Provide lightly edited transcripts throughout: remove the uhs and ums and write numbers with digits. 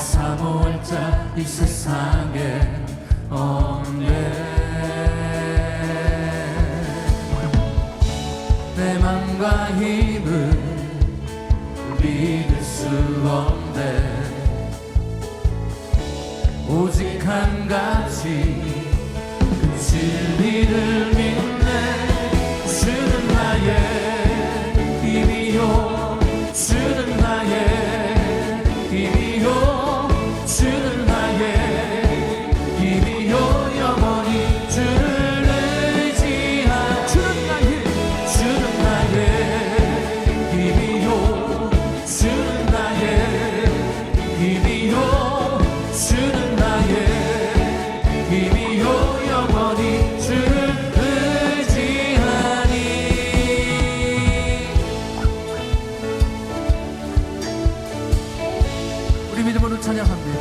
사모할 자 이 세상에 없네. 내 맘과 힘을 믿을 수 없네. 오직 한 가지 그 진리를 믿네. 주는 나의 힘이요, 주는 나의 힘이요, 주는 나의 힘이요. 영원히 주를 의지한 주는 나의 힘이요, 주는 나의 힘이요, 주는 나의 힘이요. 영원히 주를 의지하니. 우리 믿음으로 찬양합니다.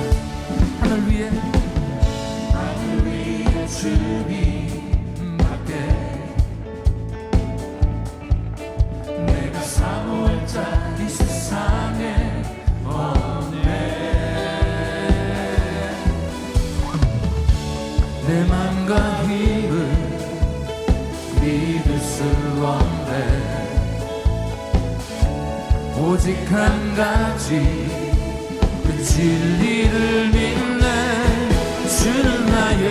하늘 위에 주님밖에 내가 사모할 자 이 세상에 없네. 내 맘과 힘을 믿을 수 없네. 오직 한 가지 그 진리를 믿네. 주는 나의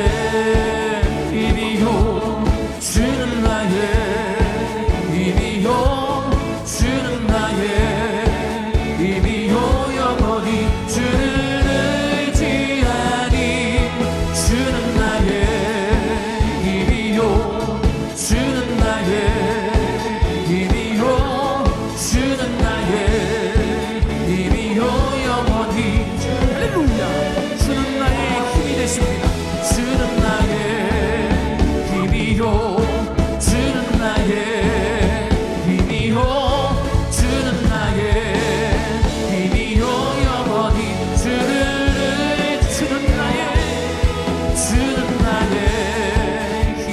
힘이요, 주는 나의 힘이요, 주는 나의 힘이요. 영원히 주를 의지하니. 주는 나의 힘이요, 주는 나의 힘이요, 주는 나의 힘이요. 영원히 할렐루야. 주는 나의 힘이 되십니다. 주는 나의 힘이요, 주는 나의 힘이요, 주는 나의 힘이요. 영원히 주를 주는 나의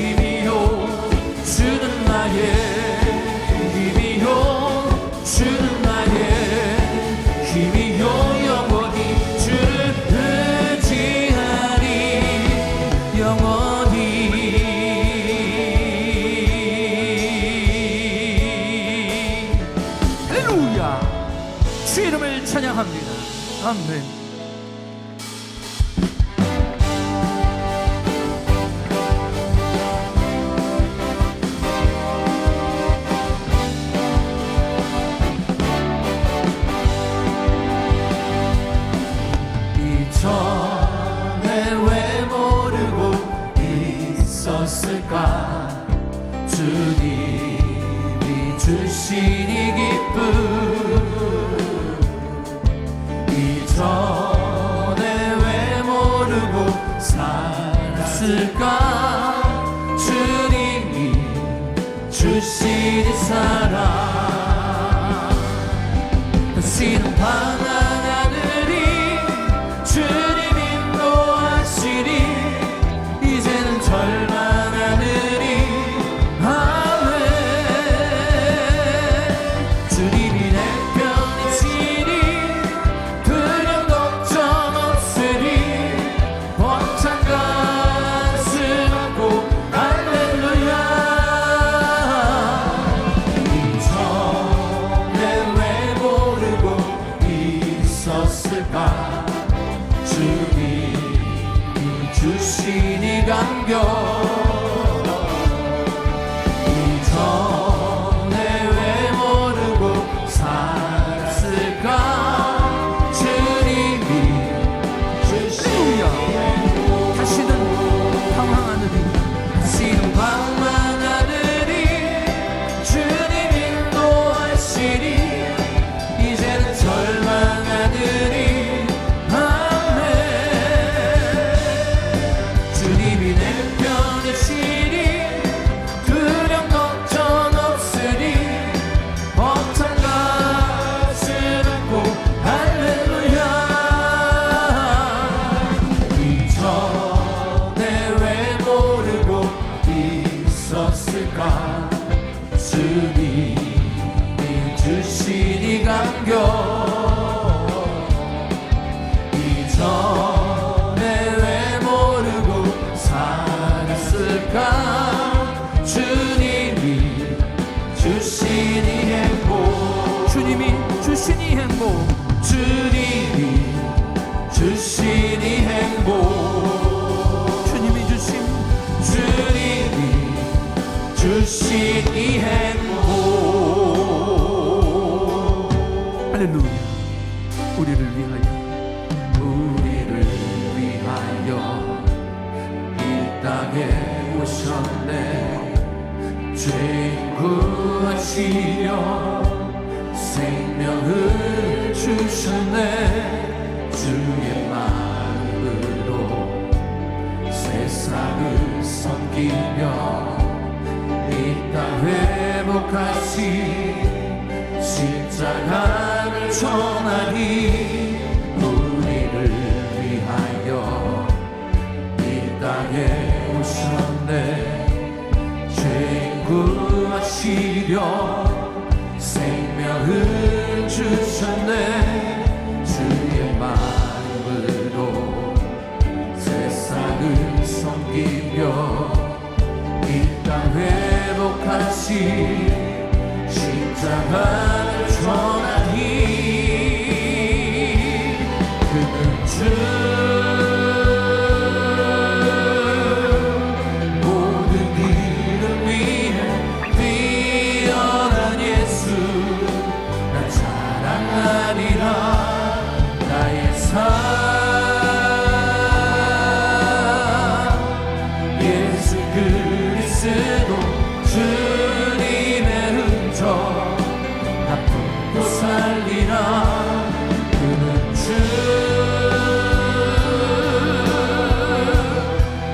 힘이요, 주는 나의 힘이요, 주는 나의 힘이요. 영원히 주를 의지하니. 영원히 할렐루야. 주 이름을 찬양합니다. 아멘. 이전에 왜 모르고 있었을까. 주님이 주신 이 기쁨. 이전에 왜 모르고 살았을까. 주님이 주신 이 사랑. 다시는 방황하느니 주님 인도하시니. 이제는 절망하느니 아멘. 주님이 내 편이시니 두려움 걱정 없으니. 벅찬 가슴 안고 할렐루야. 이전에 왜 모르고 있었을까. 주님이 주신 이 감격. 이전에 왜 모르고 살았을까. 주님이 주신 다시는 방황하느니. 다시는 방황하느니. 주님 인도하시니. 이제는 절망하느니 아멘. 주님이 내 편이시니 위하여 이 땅에 오셨네. 죄인 구하시려 생명을 주셨네. 주의 마음으로 세상을 섬기며 이 땅 회복하시 십자가를 전하니 우리를 위하여 이 땅에 오셨네. 죄인 구하시려 생명을 주셨네. 주의 마음으로 세상을 섬기며 이 땅 회복하시 십자가를 전하니 그는 주 모든 이름 위에 뛰어난 예수 나 자랑하리라. 나의 삶 예수 그리스도 주님의 흔적 나 품고 살리라. 그는 주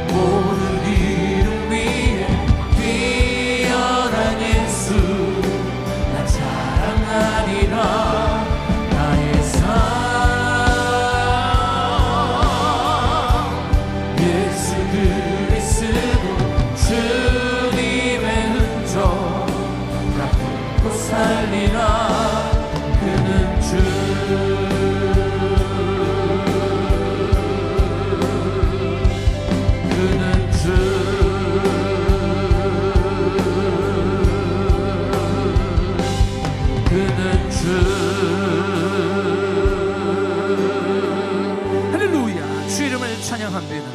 모든 이름 위에 뛰어난 예수 나 자랑하리라. 나의 삶 예수 그리스도 주님의 흔적 나 품고 살리라. 그는 주 그는 주 그는 주. 할렐루야. 주 이름을 찬양합니다.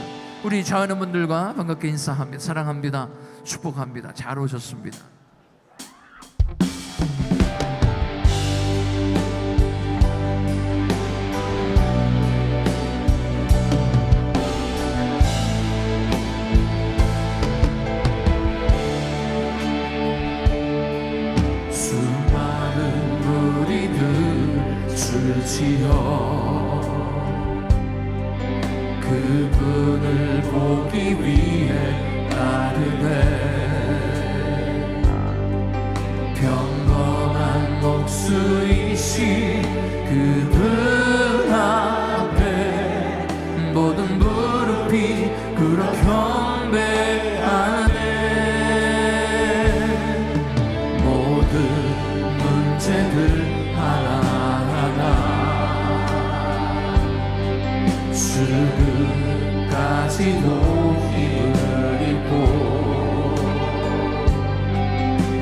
우리 자하는 분들과 반갑게 인사합니다. 사랑합니다. 축복합니다. 잘 오셨습니다. 수많은 무리들 줄지어 그분을 보기 위해 따르네. 평범한 목수이신 그분 앞에 모든 무릎이 꿇어 경배하네. 모든 문제들 하나하나 죽음까지도 힘을 잃고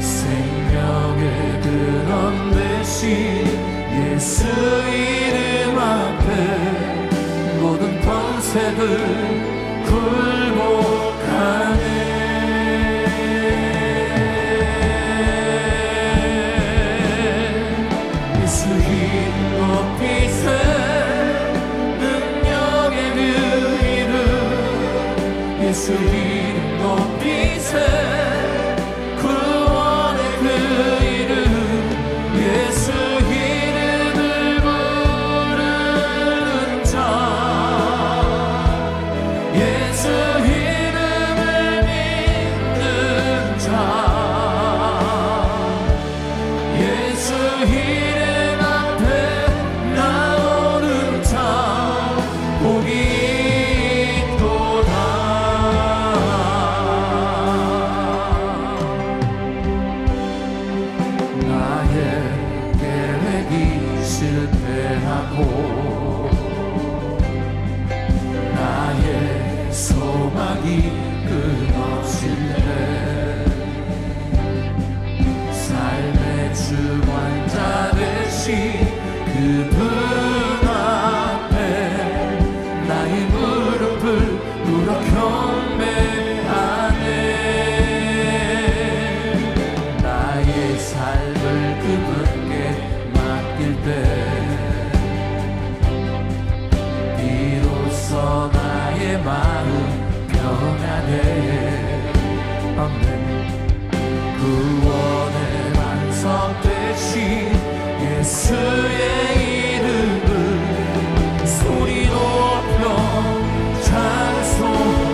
생명의 근원 되신 예수 이름 앞에 모든 권세들 굴복하네. 예수 이름 높이세 예수 이름 높이세 구원의 그 이름 예수 이름을 부르는 자 예수 이름을 믿는 자 예수 이름 앞에 나오는 자 복이 실패하고 나의 소망이 끊어질 때 삶의 주관자 되신 그분 앞에 나의 무릎을 꿇어 경배하네. 나의 삶을 그분께 맡길 때 비로소 나의 내 마음 평안해. 아멘. 구원의 반석 되신 예수의 이름을 소리 높여 찬송하네.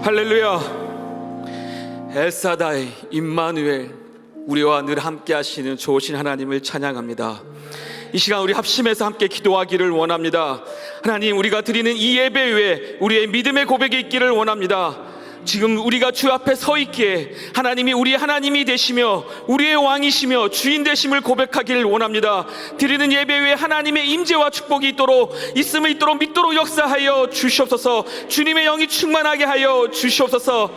할렐루야. 엘사다이 임마누엘, 우리와 늘 함께 하시는 좋으신 하나님을 찬양합니다. 이 시간 우리 합심해서 함께 기도하기를 원합니다. 하나님, 우리가 드리는 이 예배 위에 우리의 믿음의 고백이 있기를 원합니다. 지금 우리가 주 앞에 서 있기에 하나님이 우리의 하나님이 되시며 우리의 왕이시며 주인 되심을 고백하기를 원합니다. 드리는 예배 위에 하나님의 임재와 축복이 있음을 있도록 믿도록 역사하여 주시옵소서. 주님의 영이 충만하게 하여 주시옵소서.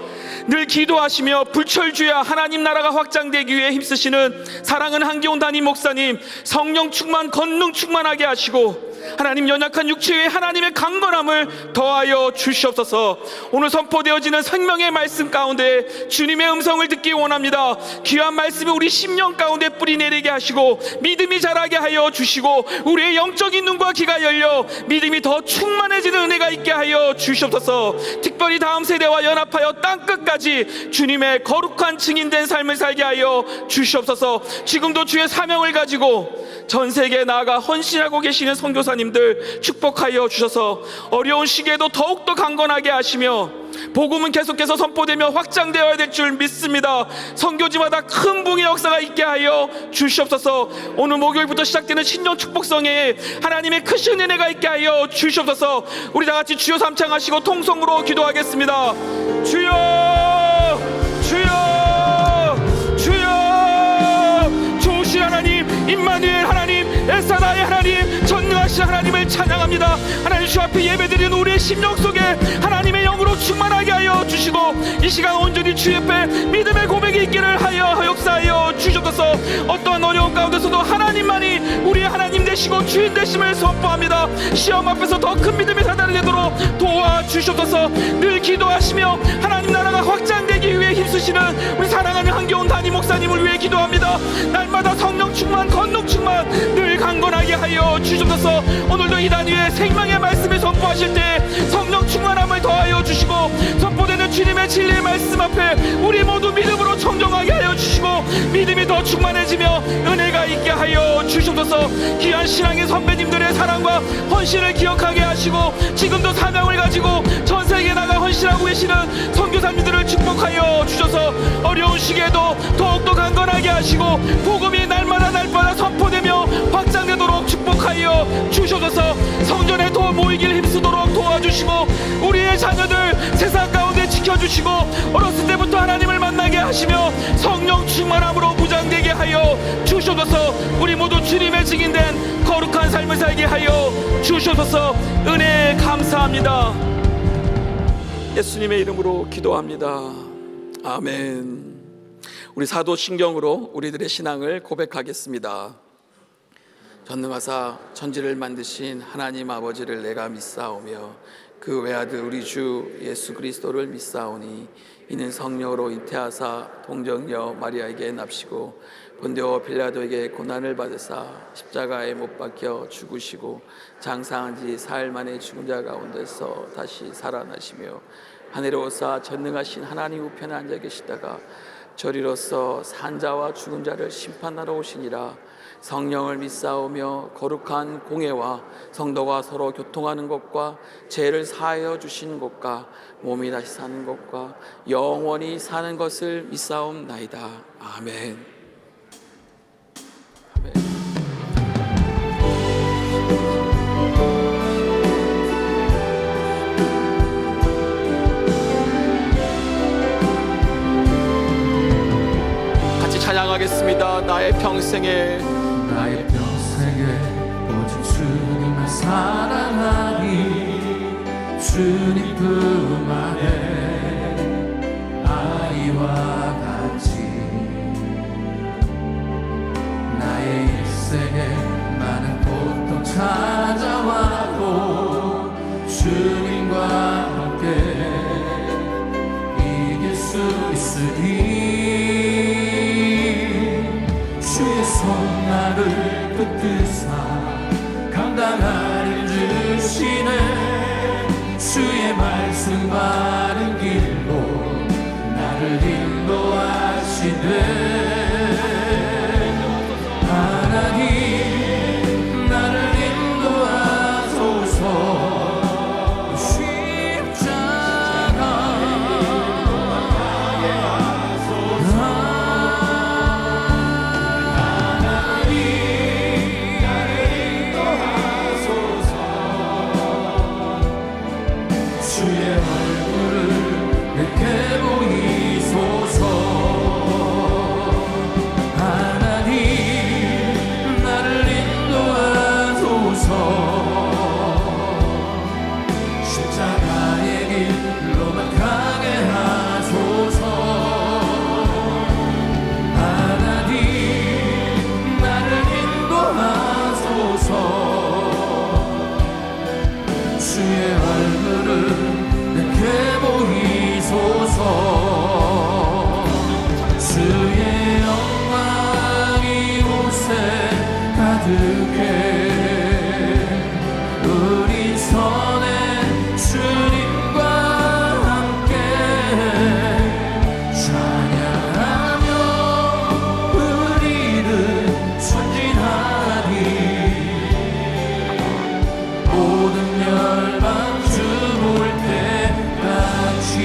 늘 기도하시며 불철주야 하나님 나라가 확장되기 위해 힘쓰시는 사랑은 한기훈 담임 목사님, 성령 충만, 권능 충만하게 하시고 하나님, 연약한 육체 위에 하나님의 강건함을 더하여 주시옵소서. 오늘 선포되어지는 생명의 말씀 가운데 주님의 음성을 듣기 원합니다. 귀한 말씀이 우리 심령 가운데 뿌리 내리게 하시고 믿음이 자라게 하여 주시고 우리의 영적인 눈과 귀가 열려 믿음이 더 충만해지는 은혜가 있게 하여 주시옵소서. 특별히 다음 세대와 연합하여 땅끝까지 주님의 거룩한 증인된 삶을 살게 하여 주시옵소서. 지금도 주의 사명을 가지고 전 세계에 나아가 헌신하고 계시는 선교사님들 축복하여 주셔서 어려운 시기에도 더욱더 강건하게 하시며 복음은 계속해서 선포되며 확장되어야 될 줄 믿습니다. 선교지마다 큰 붕의 역사가 있게 하여 주시옵소서. 오늘 목요일부터 시작되는 신년 축복성에 하나님의 크신 은혜가 있게 하여 주시옵소서. 우리 다같이 주여 삼창하시고 통성으로 기도하겠습니다. 주여, 주여, 주여. 좋으신 하나님, 임마누엘 하나님, 엘사다의 하나님, 전능하신 하나님을 찬양합니다. 하나님, 주 앞에 예배드리는 우리의 심령 속에 하나님의 영으로 충만하게 하여 주시고 이 시간 온전히 주 옆에 믿음의 고백이 있기를 하여 역사하여 주시옵소서. 어떠한 어려운 가운데서도 하나님만이 우리의 하나님 되시고 주인 되심을 선포합니다. 시험 앞에서 더 큰 믿음이 다다르도록 도와주시옵소서. 늘 기도하시며 하나님 나라가 확장되기 위해 힘쓰시는 우리 사랑하는 한기훈 담임 목사님을 위해 기도합니다. 날마다 성령 충만, 권능 충만 늘 강건하게 하여 주시옵소서. 오늘도 이 단위에 생명의 말씀을 선포하실 때 성령 충만함을 더하여 주시고 선포되는 주님의 진리의 말씀 앞에 우리 모두 믿음으로 청정하게 하여 주시고 믿음이 더 충만해지며 은혜가 있게 하여 주시옵소서. 귀한 신앙의 선배님들의 사랑과 헌신을 기억하게 하시고 지금도 사명을 가지고 전 세계에 나가 헌신하고 계시는 선교사님들을 축복하여 주셔서 어려운 시기에도 더욱더 강건하게 하시고 복음이 날마다 선포되며 확장되도록 축복하여 주셔서 성전에 더 모이길 힘쓰도록 도와주시고 우리의 자녀들 세상 가운데 지켜주시고 어렸을 때부터 하나님을 만나게 하시며 성령 충만함으로 무장되게 하여 주셔서 우리 모두 주님의 증인된 거룩한 삶을 살게 하여 주셔서 은혜 감사합니다. 예수님의 이름으로 기도합니다. 아멘. 우리 사도신경으로 우리들의 신앙을 고백하겠습니다. 전능하사 천지를 만드신 하나님 아버지를 내가 믿사오며 그 외아들 우리 주 예수 그리스도를 믿사오니 이는 성령으로 잉태하사 동정녀 마리아에게 납시고 본디오 빌라도에게 고난을 받으사 십자가에 못 박혀 죽으시고 장사한 지 사흘 만에 죽은 자 가운데서 다시 살아나시며 하늘에 오사 전능하신 하나님 우편에 앉아 계시다가 저리로서 산자와 죽은 자를 심판하러 오시니라. 성령을 믿사오며 거룩한 공회와 성도가 서로 교통하는 것과 죄를 사하여 주시는 것과 몸이 다시 사는 것과 영원히 사는 것을 믿사옵나이다. 아멘. 아멘. 같이 찬양하겠습니다. 나의 평생에 오직 주님을 사랑하니 주님 품 안에 아이와 같이 나의 일생에 많은 고통 찾아와도 주님과 함께 이길 수 있으리. 주의 손 나를 붙드사 감당하는 주시네. 주의 말씀 바른 길로 나를 인도하시네. 하나님 나를 인도하소서. 십자가 십자가의 길로만 가게 하소서. 하나님 나를 인도하소서. 주의 얼굴을 내게 보이소서. 주의 영광이 옷에 가득해 우리 선에 주님과 함께 찬양하며 우리는 전진하리. 모든 열방 주 볼 때까지.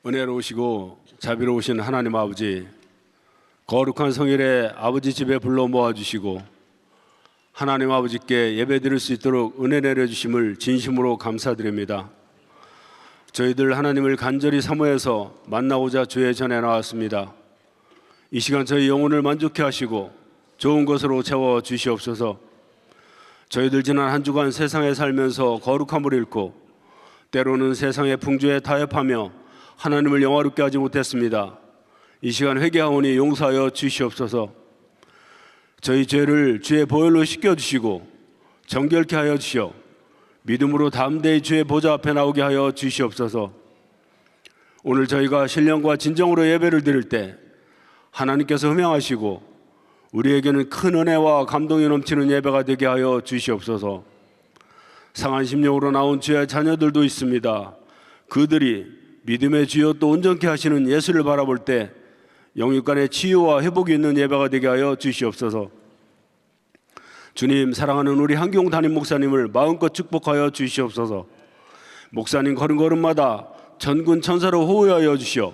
은혜로우시고 자비로우신 하나님 아버지, 거룩한 성일에 아버지 집에 불러 모아주시고 하나님 아버지께 예배드릴 수 있도록 은혜 내려주심을 진심으로 감사드립니다. 저희들 하나님을 간절히 사모해서 만나고자 주의 전에 나왔습니다. 이 시간 저희 영혼을 만족케 하시고 좋은 것으로 채워 주시옵소서. 저희들 지난 한 주간 세상에 살면서 거룩함을 잃고 때로는 세상의 풍조에 타협하며 하나님을 영화롭게 하지 못했습니다. 이 시간 회개하오니 용서하여 주시옵소서. 저희 죄를 주의 보혈로 씻겨주시고 정결케 하여 주시어 믿음으로 담대히 주의 보좌 앞에 나오게 하여 주시옵소서. 오늘 저희가 신령과 진정으로 예배를 드릴 때 하나님께서 흠양하시고 우리에게는 큰 은혜와 감동이 넘치는 예배가 되게 하여 주시옵소서. 상한 심령으로 나온 주의 자녀들도 있습니다. 그들이 믿음의 주여 또 온전케 하시는 예수를 바라볼 때 영육간의 치유와 회복이 있는 예배가 되게 하여 주시옵소서. 주님, 사랑하는 우리 한기용 담임 목사님을 마음껏 축복하여 주시옵소서. 목사님 걸음걸음마다 전군 천사로 호위하여 주시어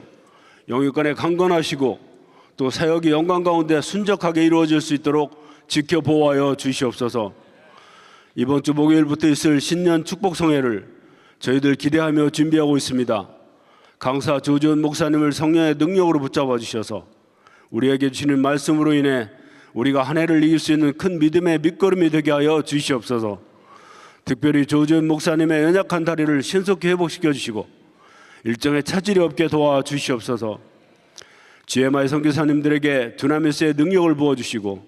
영육간에 강건하시고 또 사역이 영광 가운데 순적하게 이루어질 수 있도록 지켜 보호하여 주시옵소서. 이번 주 목요일부터 있을 신년 축복성회를 저희들 기대하며 준비하고 있습니다. 강사 조지훈 목사님을 성령의 능력으로 붙잡아 주셔서 우리에게 주시는 말씀으로 인해 우리가 한 해를 이길 수 있는 큰 믿음의 밑거름이 되게 하여 주시옵소서. 특별히 조지훈 목사님의 연약한 다리를 신속히 회복시켜 주시고 일정에 차질이 없게 도와 주시옵소서. GMI 선교사님들에게 두나미스의 능력을 부어주시고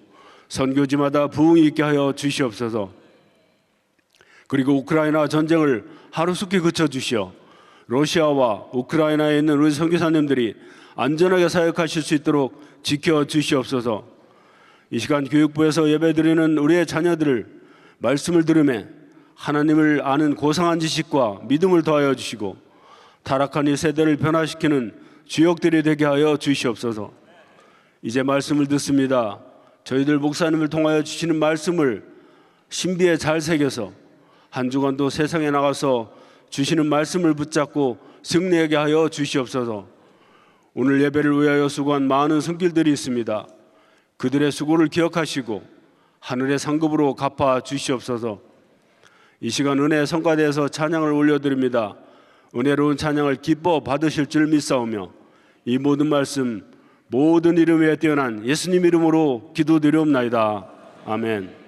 선교지마다 부흥이 있게 하여 주시옵소서. 그리고 우크라이나 전쟁을 하루속히 그쳐주시어 러시아와 우크라이나에 있는 우리 선교사님들이 안전하게 사역하실 수 있도록 지켜주시옵소서. 이 시간 교육부에서 예배드리는 우리의 자녀들을 말씀을 들으며 하나님을 아는 고상한 지식과 믿음을 더하여 주시고 타락한 이 세대를 변화시키는 주역들이 되게 하여 주시옵소서. 이제 말씀을 듣습니다. 저희들 목사님을 통하여 주시는 말씀을 신비에 잘 새겨서 한 주간도 세상에 나가서 주시는 말씀을 붙잡고 승리하게 하여 주시옵소서. 오늘 예배를 위하여 수고한 많은 손길들이 있습니다. 그들의 수고를 기억하시고 하늘의 상급으로 갚아 주시옵소서. 이 시간 은혜의 성가대에서 찬양을 올려드립니다. 은혜로운 찬양을 기뻐 받으실 줄 믿사오며 이 모든 말씀 모든 이름 위에 뛰어난 예수님 이름으로 기도드리옵나이다. 아멘.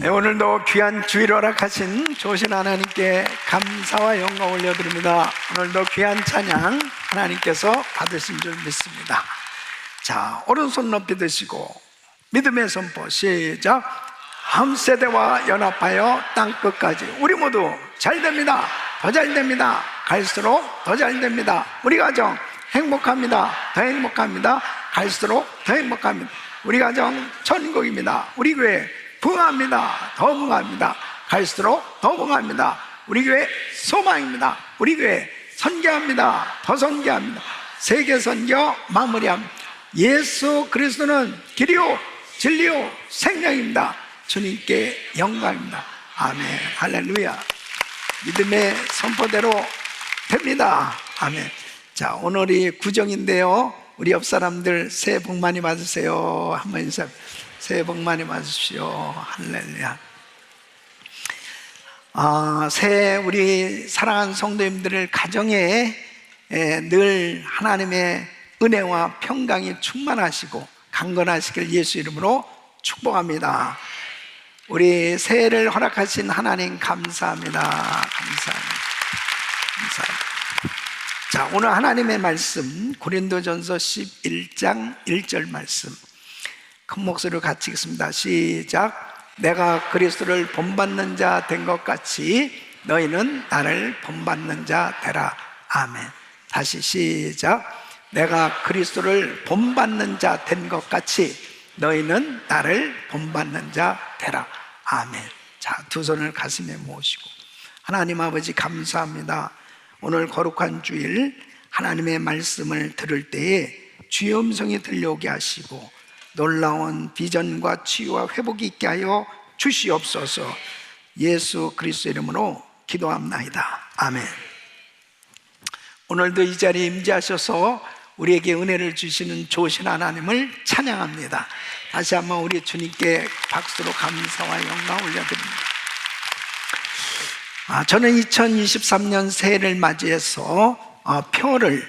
네, 오늘도 귀한 주일을 허락하신 좋으신 하나님께 감사와 영광 올려드립니다. 오늘도 귀한 찬양 하나님께서 받으신 줄 믿습니다. 자, 오른손 높이 드시고 믿음의 선포 시작. 한 세대와 연합하여 땅끝까지 우리 모두 잘 됩니다. 더 잘 됩니다. 갈수록 더 잘 됩니다. 우리 가정 행복합니다. 더 행복합니다. 갈수록 더 행복합니다. 우리 가정 천국입니다. 우리 교회 부흥합니다. 더 부흥합니다. 갈수록 더 부흥합니다. 우리 교회 소망입니다. 우리 교회 선교합니다. 더 선교합니다. 세계 선교 마무리합니다. 예수 그리스도는 길이요 진리요 생명입니다. 주님께 영광입니다. 아멘. 할렐루야. 믿음의 선포대로 됩니다. 아멘. 자, 오늘이 구정인데요. 우리 옆 사람들 새해 복 많이 받으세요. 한번 인사. 새해 복 많이 받으십시오. 할렐루야. 새해 우리 사랑하는 성도님들을 가정에 늘 하나님의 은혜와 평강이 충만하시고 강건하시길 예수 이름으로 축복합니다. 우리 새해를 허락하신 하나님 감사합니다. 감사합니다. 감사합니다. 자, 오늘 하나님의 말씀 고린도전서 11장 1절 말씀 큰 목소리로 같이 읽습니다. 시작. 내가 그리스도를 본받는 자 된 것 같이 너희는 나를 본받는 자 되라. 아멘. 다시 시작. 내가 그리스도를 본받는 자 된 것 같이 너희는 나를 본받는 자 되라. 아멘. 자, 두 손을 가슴에 모으시고 하나님 아버지 감사합니다. 오늘 거룩한 주일 하나님의 말씀을 들을 때에 주의 음성이 들려오게 하시고 놀라운 비전과 치유와 회복이 있게 하여 주시옵소서. 예수 그리스도 이름으로 기도합나이다. 아멘. 오늘도 이 자리에 임재하셔서 우리에게 은혜를 주시는 좋으신 하나님을 찬양합니다. 다시 한번 우리 주님께 박수로 감사와 영광 올려드립니다. 저는 2023년 새해를 맞이해서 표를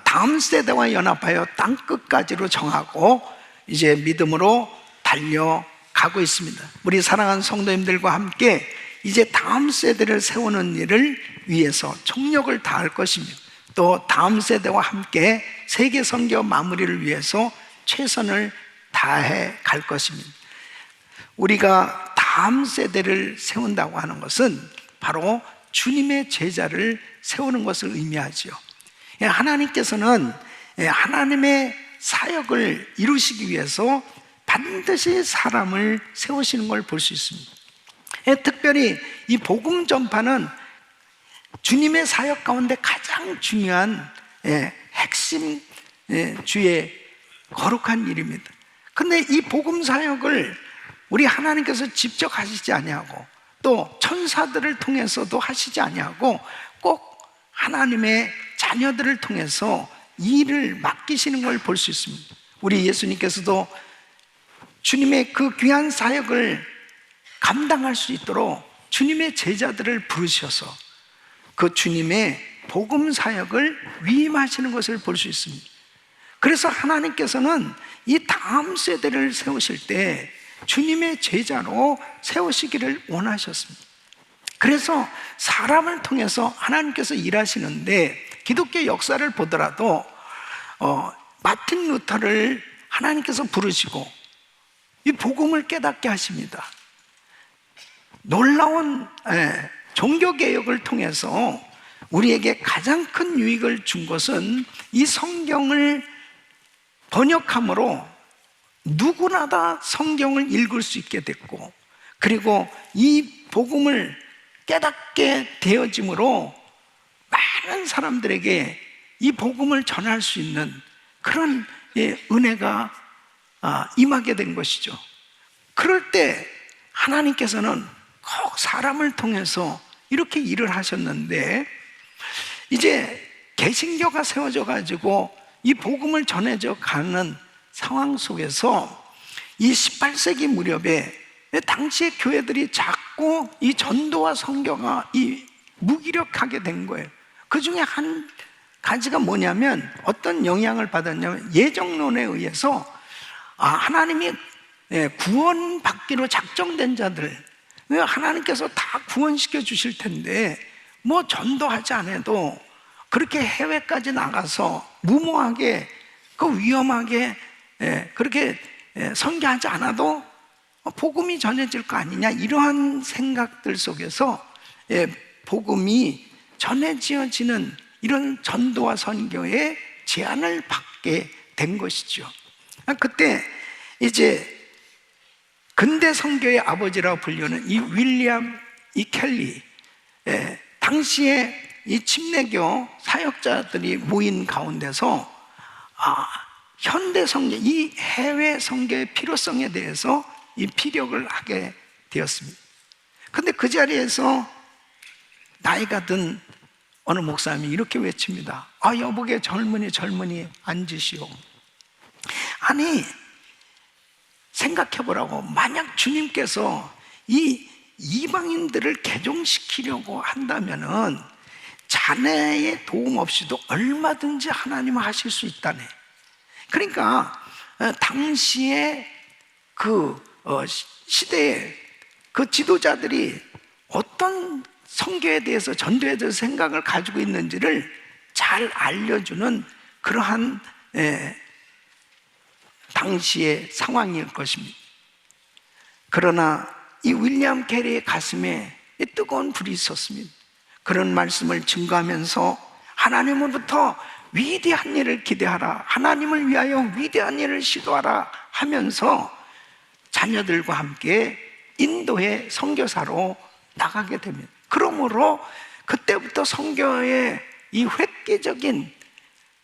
다음 세대와 연합하여 땅끝까지로 정하고 이제 믿음으로 달려가고 있습니다. 우리 사랑하는 성도님들과 함께 이제 다음 세대를 세우는 일을 위해서 총력을 다할 것입니다. 또 다음 세대와 함께 세계 선교 마무리를 위해서 최선을 다해 갈 것입니다. 우리가 다음 세대를 세운다고 하는 것은 바로 주님의 제자를 세우는 것을 의미하죠. 하나님께서는 하나님의 사역을 이루시기 위해서 반드시 사람을 세우시는 걸 볼 수 있습니다. 특별히 이 복음 전파는 주님의 사역 가운데 가장 중요한 핵심 주의 거룩한 일입니다. 근데 이 복음 사역을 우리 하나님께서 직접 하시지 아니하고 또 천사들을 통해서도 하시지 아니하고 꼭 하나님의 자녀들을 통해서 이 일을 맡기시는 걸 볼 수 있습니다. 우리 예수님께서도 주님의 그 귀한 사역을 감당할 수 있도록 주님의 제자들을 부르셔서 그 주님의 복음 사역을 위임하시는 것을 볼 수 있습니다. 그래서 하나님께서는 이 다음 세대를 세우실 때 주님의 제자로 세우시기를 원하셨습니다. 그래서 사람을 통해서 하나님께서 일하시는데 기독교 역사를 보더라도 마틴 루터를 하나님께서 부르시고 이 복음을 깨닫게 하십니다. 놀라운 종교개혁을 통해서 우리에게 가장 큰 유익을 준 것은 이 성경을 번역함으로 누구나 다 성경을 읽을 수 있게 됐고 그리고 이 복음을 깨닫게 되어짐으로 많은 사람들에게 이 복음을 전할 수 있는 그런 은혜가 임하게 된 것이죠. 그럴 때 하나님께서는 꼭 사람을 통해서 이렇게 일을 하셨는데 이제 개신교가 세워져 가지고 이 복음을 전해져 가는 상황 속에서 이 18세기 무렵에 당시의 교회들이 자꾸 이 전도와 선교가 이 무기력하게 된 거예요. 그 중에 한 가지가 뭐냐면 어떤 영향을 받았냐면 예정론에 의해서 하나님이 구원받기로 작정된 자들 하나님께서 다 구원시켜 주실 텐데 뭐 전도하지 않아도 그렇게 해외까지 나가서 무모하게 위험하게 그렇게 선교하지 않아도 복음이 전해질 거 아니냐, 이러한 생각들 속에서 복음이 전해지어지는 이런 전도와 선교의 제안을 받게 된 것이죠. 그때 이제 근대 선교의 아버지라고 불리는 이 윌리엄 켈리, 당시에 이 침례교 사역자들이 모인 가운데서 현대 선교, 이 해외 선교의 필요성에 대해서 이 피력을 하게 되었습니다. 근데 그 자리에서 나이가 든 어느 목사님이 이렇게 외칩니다. 여복의 젊은이 앉으시오. 아니, 생각해보라고. 만약 주님께서 이 이방인들을 개종시키려고 한다면은 자네의 도움 없이도 얼마든지 하나님은 하실 수 있다네. 그러니까 당시에 그 시대에 그 지도자들이 어떤 선교에 대해서, 전도에 대해서 생각을 가지고 있는지를 잘 알려주는 그러한 당시의 상황일 것입니다. 그러나 이 윌리엄 캐리의 가슴에 뜨거운 불이 있었습니다. 그런 말씀을 증거하면서 하나님으로부터 위대한 일을 기대하라, 하나님을 위하여 위대한 일을 시도하라 하면서 자녀들과 함께 인도의 선교사로 나가게 됩니다. 그러므로 그때부터 선교의 이 획기적인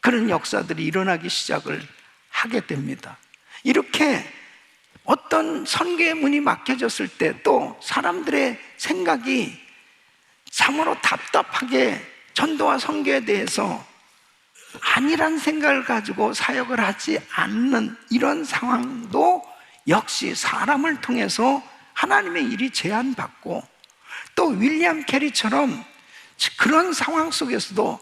그런 역사들이 일어나기 시작을 하게 됩니다. 이렇게 어떤 선교의 문이 막혀졌을 때 또 사람들의 생각이 참으로 답답하게 전도와 선교에 대해서 아니란 생각을 가지고 사역을 하지 않는 이런 상황도 역시 사람을 통해서 하나님의 일이 제한받고, 또 윌리엄 캐리처럼 그런 상황 속에서도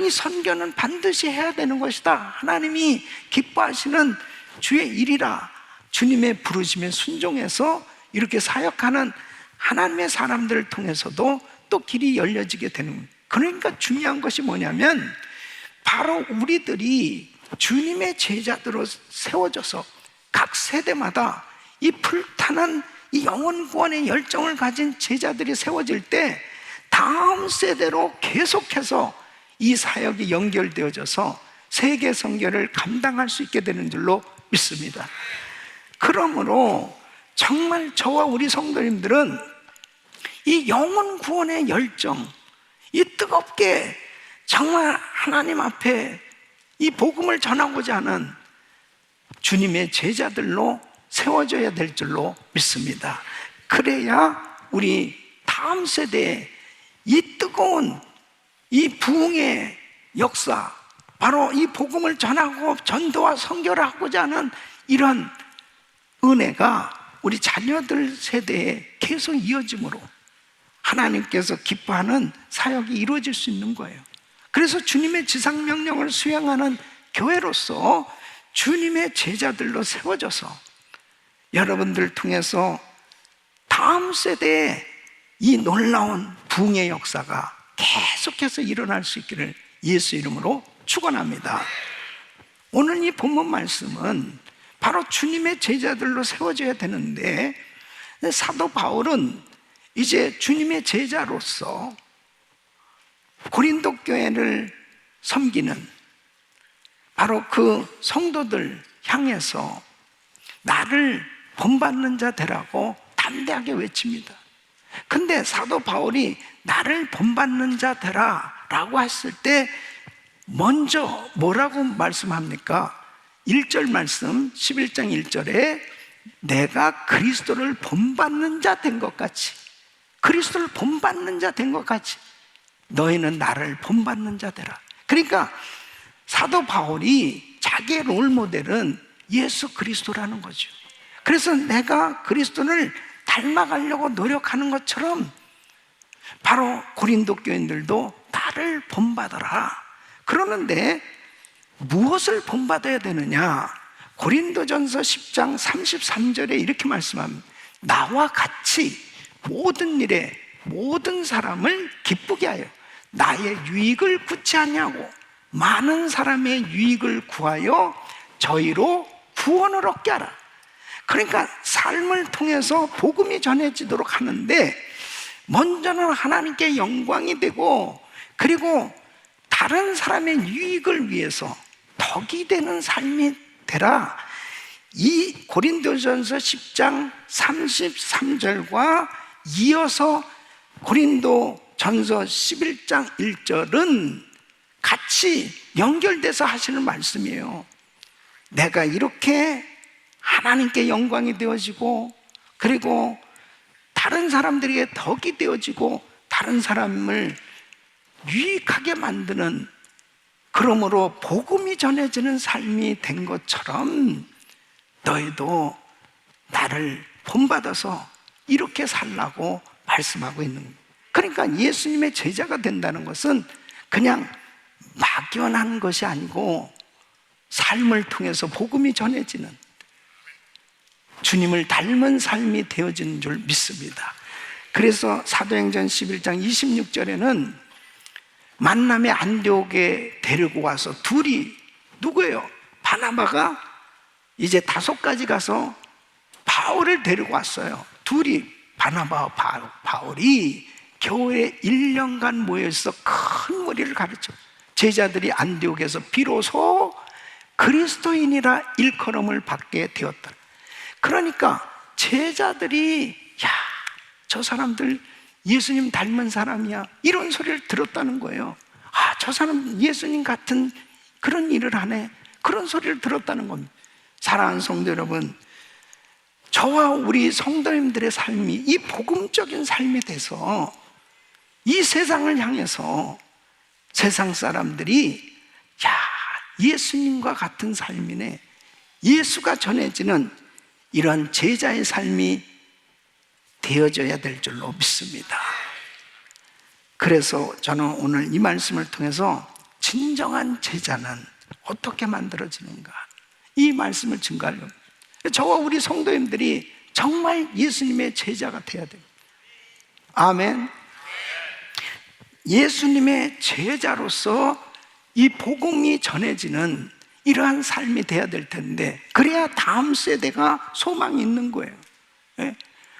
이 선교는 반드시 해야 되는 것이다, 하나님이 기뻐하시는 주의 일이라 주님의 부르심에 순종해서 이렇게 사역하는 하나님의 사람들을 통해서도 또 길이 열려지게 되는 겁니다. 그러니까 중요한 것이 뭐냐면 바로 우리들이 주님의 제자들로 세워져서 각 세대마다 이 불타는 이 영혼 구원의 열정을 가진 제자들이 세워질 때 다음 세대로 계속해서 이 사역이 연결되어져서 세계 선교를 감당할 수 있게 되는 줄로 믿습니다. 그러므로 정말 저와 우리 성도님들은 이 영혼 구원의 열정, 이 뜨겁게 정말 하나님 앞에 이 복음을 전하고자 하는 주님의 제자들로 세워져야 될 줄로 믿습니다. 그래야 우리 다음 세대에 이 뜨거운 이 부흥의 역사, 바로 이 복음을 전하고 전도와 선교를 하고자 하는 이런 은혜가 우리 자녀들 세대에 계속 이어짐으로 하나님께서 기뻐하는 사역이 이루어질 수 있는 거예요. 그래서 주님의 지상명령을 수행하는 교회로서 주님의 제자들로 세워져서 여러분들 통해서 다음 세대에 이 놀라운 부흥의 역사가 계속해서 일어날 수 있기를 예수 이름으로 축원합니다. 오늘 이 본문 말씀은 바로 주님의 제자들로 세워져야 되는데, 사도 바울은 이제 주님의 제자로서 고린도 교회를 섬기는 바로 그 성도들 향해서 나를 본받는 자 되라고 담대하게 외칩니다. 근데 사도 바울이 나를 본받는 자 되라 라고 했을 때 먼저 뭐라고 말씀합니까? 1절 말씀, 11장 1절에 내가 그리스도를 본받는 자 된 것 같이, 그리스도를 본받는 자 된 것 같이 너희는 나를 본받는 자 되라. 그러니까 사도 바울이 자기의 롤모델은 예수 그리스도라는 거죠. 그래서 내가 그리스도를 닮아가려고 노력하는 것처럼 바로 고린도 교인들도 나를 본받아라. 그러는데 무엇을 본받아야 되느냐? 고린도전서 10장 33절에 이렇게 말씀합니다. 나와 같이 모든 일에 모든 사람을 기쁘게 하여 나의 유익을 구치 아니하고 많은 사람의 유익을 구하여 저희로 구원을 얻게 하라. 그러니까 삶을 통해서 복음이 전해지도록 하는데 먼저는 하나님께 영광이 되고, 그리고 다른 사람의 유익을 위해서 덕이 되는 삶이 되라. 이 고린도전서 10장 33절과 이어서 고린도전서 11장 1절은 같이 연결돼서 하시는 말씀이에요. 내가 이렇게 하나님께 영광이 되어지고, 그리고 다른 사람들에게 덕이 되어지고 다른 사람을 유익하게 만드는, 그러므로 복음이 전해지는 삶이 된 것처럼 너희도 나를 본받아서 이렇게 살라고 말씀하고 있는 거예요. 그러니까 예수님의 제자가 된다는 것은 그냥 막연한 것이 아니고 삶을 통해서 복음이 전해지는, 주님을 닮은 삶이 되어지는 줄 믿습니다. 그래서 사도행전 11장 26절에는 만남의 안디옥에 데리고 와서 둘이, 누구예요? 바나바가 이제 다소까지 가서 바울을 데리고 왔어요. 둘이, 바나바와 바울이 교회에 1년간 모여서 큰 무리를 가르쳐 제자들이 안디옥에서 비로소 그리스도인이라 일컬음을 받게 되었다. 그러니까 제자들이 야, 저 사람들 예수님 닮은 사람이야, 이런 소리를 들었다는 거예요. 아, 저 사람 예수님 같은 그런 일을 하네, 그런 소리를 들었다는 겁니다. 사랑하는 성도 여러분, 저와 우리 성도님들의 삶이 이 복음적인 삶이 돼서 이 세상을 향해서 세상 사람들이 야, 예수님과 같은 삶이네, 예수가 전해지는 이러한 제자의 삶이 되어져야 될 줄로 믿습니다. 그래서 저는 오늘 이 말씀을 통해서 진정한 제자는 어떻게 만들어지는가, 이 말씀을 증거하려고, 저와 우리 성도님들이 정말 예수님의 제자가 되어야 됩니다. 아멘. 예수님의 제자로서 이 복음이 전해지는 이러한 삶이 돼야 될 텐데, 그래야 다음 세대가 소망이 있는 거예요.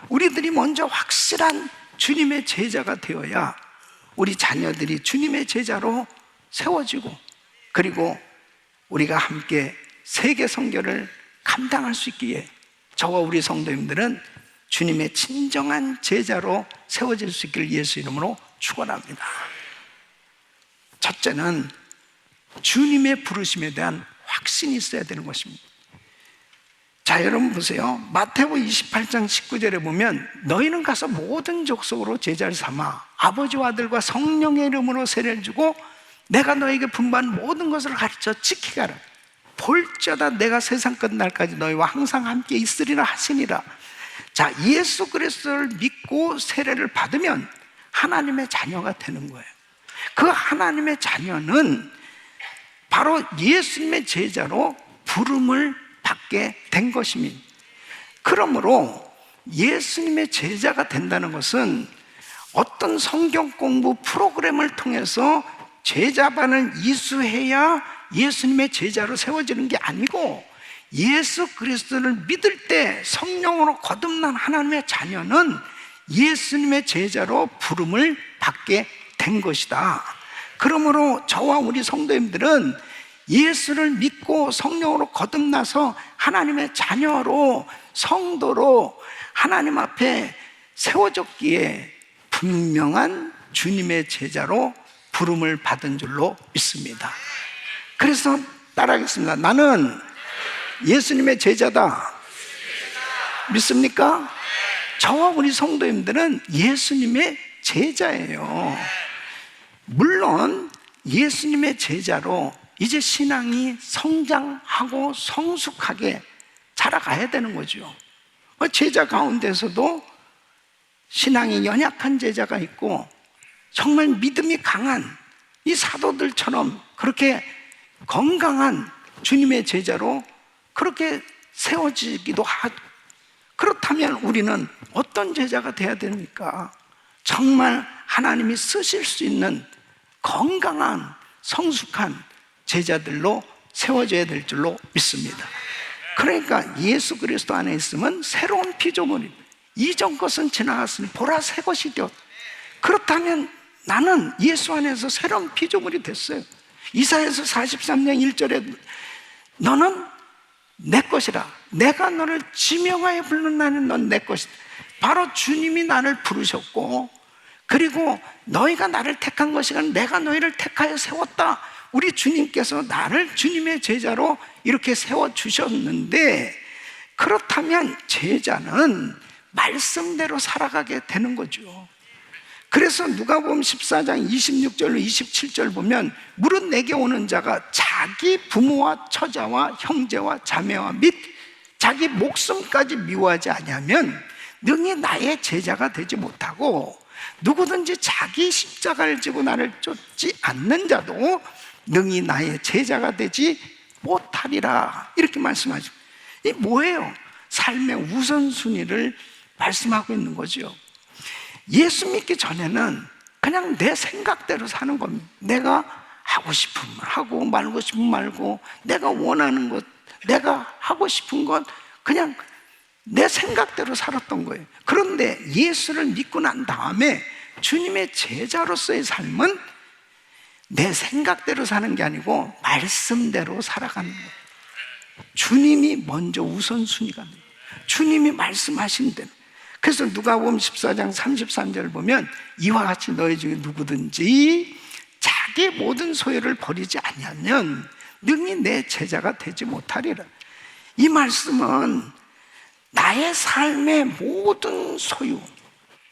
우리들이 먼저 확실한 주님의 제자가 되어야 우리 자녀들이 주님의 제자로 세워지고, 그리고 우리가 함께 세계 선교를 감당할 수 있기에 저와 우리 성도님들은 주님의 진정한 제자로 세워질 수 있기를 예수 이름으로 축원합니다. 첫째는 주님의 부르심에 대한 확신이 있어야 되는 것입니다. 자, 여러분 보세요. 마태복음 28장 19절에 보면 너희는 가서 모든 족속으로 제자를 삼아 아버지와 아들과 성령의 이름으로 세례를 주고 내가 너에게 분부한 모든 것을 가르쳐 지키게 하라. 볼지어다 내가 세상 끝날까지 너희와 항상 함께 있으리라 하시니라. 자, 예수 그리스도를 믿고 세례를 받으면 하나님의 자녀가 되는 거예요. 그 하나님의 자녀는 바로 예수님의 제자로 부름을 받게 된 것입니다. 그러므로 예수님의 제자가 된다는 것은 어떤 성경 공부 프로그램을 통해서 제자반을 이수해야 예수님의 제자로 세워지는 게 아니고, 예수 그리스도를 믿을 때 성령으로 거듭난 하나님의 자녀는 예수님의 제자로 부름을 받게 된 것이다. 그러므로 저와 우리 성도님들은 예수를 믿고 성령으로 거듭나서 하나님의 자녀로, 성도로 하나님 앞에 세워졌기에 분명한 주님의 제자로 부름을 받은 줄로 믿습니다. 그래서 따라하겠습니다. 나는 예수님의 제자다. 믿습니까? 저와 우리 성도님들은 예수님의 제자예요. 물론 예수님의 제자로 이제 신앙이 성장하고 성숙하게 자라가야 되는 거죠. 제자 가운데서도 신앙이 연약한 제자가 있고 정말 믿음이 강한 이 사도들처럼 그렇게 건강한 주님의 제자로 그렇게 세워지기도 하고, 그렇다면 우리는 어떤 제자가 돼야 됩니까? 정말 하나님이 쓰실 수 있는 건강한 성숙한 제자들로 세워져야 될 줄로 믿습니다. 그러니까 예수 그리스도 안에 있으면 새로운 피조물이, 이전 것은 지나갔으니 보라 새 것이 되었다. 그렇다면 나는 예수 안에서 새로운 피조물이 됐어요. 이사야서 43장 1절에 너는 내 것이라, 내가 너를 지명하여 부르는 나는 넌 내 것이다. 바로 주님이 나를 부르셨고, 그리고 너희가 나를 택한 것이 아니라 내가 너희를 택하여 세웠다. 우리 주님께서 나를 주님의 제자로 이렇게 세워주셨는데, 그렇다면 제자는 말씀대로 살아가게 되는 거죠. 그래서 누가복음 14장 26절로 27절 보면 무릇 내게 오는 자가 자기 부모와 처자와 형제와 자매와 및 자기 목숨까지 미워하지 아니하면 능히 나의 제자가 되지 못하고, 누구든지 자기 십자가를 지고 나를 쫓지 않는 자도 능히 나의 제자가 되지 못하리라. 이렇게 말씀하죠. 이 뭐예요? 삶의 우선순위를 말씀하고 있는 거죠. 예수 믿기 전에는 그냥 내 생각대로 사는 겁니다. 내가 하고 싶으면 하고 말고 싶으면 말고, 내가 원하는 것, 내가 하고 싶은 것 그냥 내 생각대로 살았던 거예요. 그런데 예수를 믿고 난 다음에 주님의 제자로서의 삶은 내 생각대로 사는 게 아니고 말씀대로 살아가는 거예요. 주님이 먼저 우선순위가 돼요. 주님이 말씀하신 대로. 그래서 누가복음 14장 33절을 보면 이와 같이 너희 중에 누구든지 자기 모든 소유를 버리지 아니하면 능히 내 제자가 되지 못하리라. 이 말씀은 나의 삶의 모든 소유,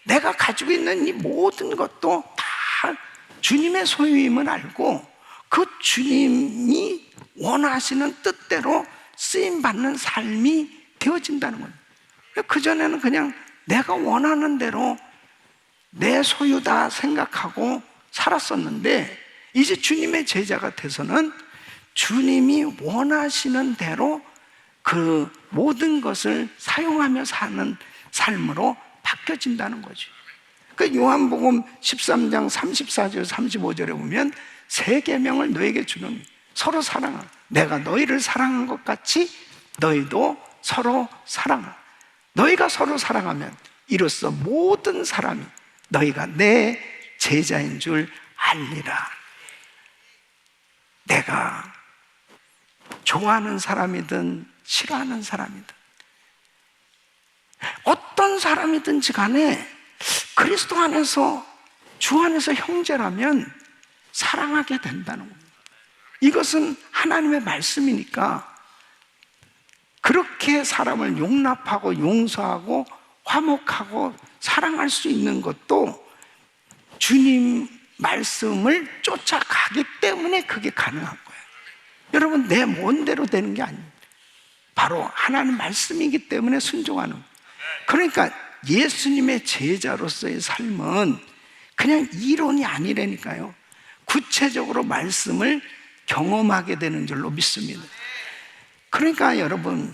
내가 가지고 있는 이 모든 것도 다 주님의 소유임을 알고 그 주님이 원하시는 뜻대로 쓰임받는 삶이 되어진다는 거예요. 그전에는 그냥 내가 원하는 대로 내 소유다 생각하고 살았었는데, 이제 주님의 제자가 돼서는 주님이 원하시는 대로 그 모든 것을 사용하며 사는 삶으로 바뀌어진다는 거죠. 그 요한복음 13장 34절 35절에 보면 새 계명을 너에게 주노니 서로 사랑하라. 내가 너희를 사랑한 것 같이 너희도 서로 사랑하라. 너희가 서로 사랑하면 이로써 모든 사람이 너희가 내 제자인 줄 알리라. 내가 좋아하는 사람이든 싫어하는 사람이든 어떤 사람이든지 간에 그리스도 안에서, 주 안에서 형제라면 사랑하게 된다는 겁니다. 이것은 하나님의 말씀이니까 그렇게 사람을 용납하고 용서하고 화목하고 사랑할 수 있는 것도 주님 말씀을 쫓아가기 때문에 그게 가능한 거예요. 여러분, 내 멋대로 되는 게 아닙니다. 바로 하나님 말씀이기 때문에 순종하는 거예요. 그러니까 예수님의 제자로서의 삶은 그냥 이론이 아니라니까요. 구체적으로 말씀을 경험하게 되는 줄로 믿습니다. 그러니까 여러분,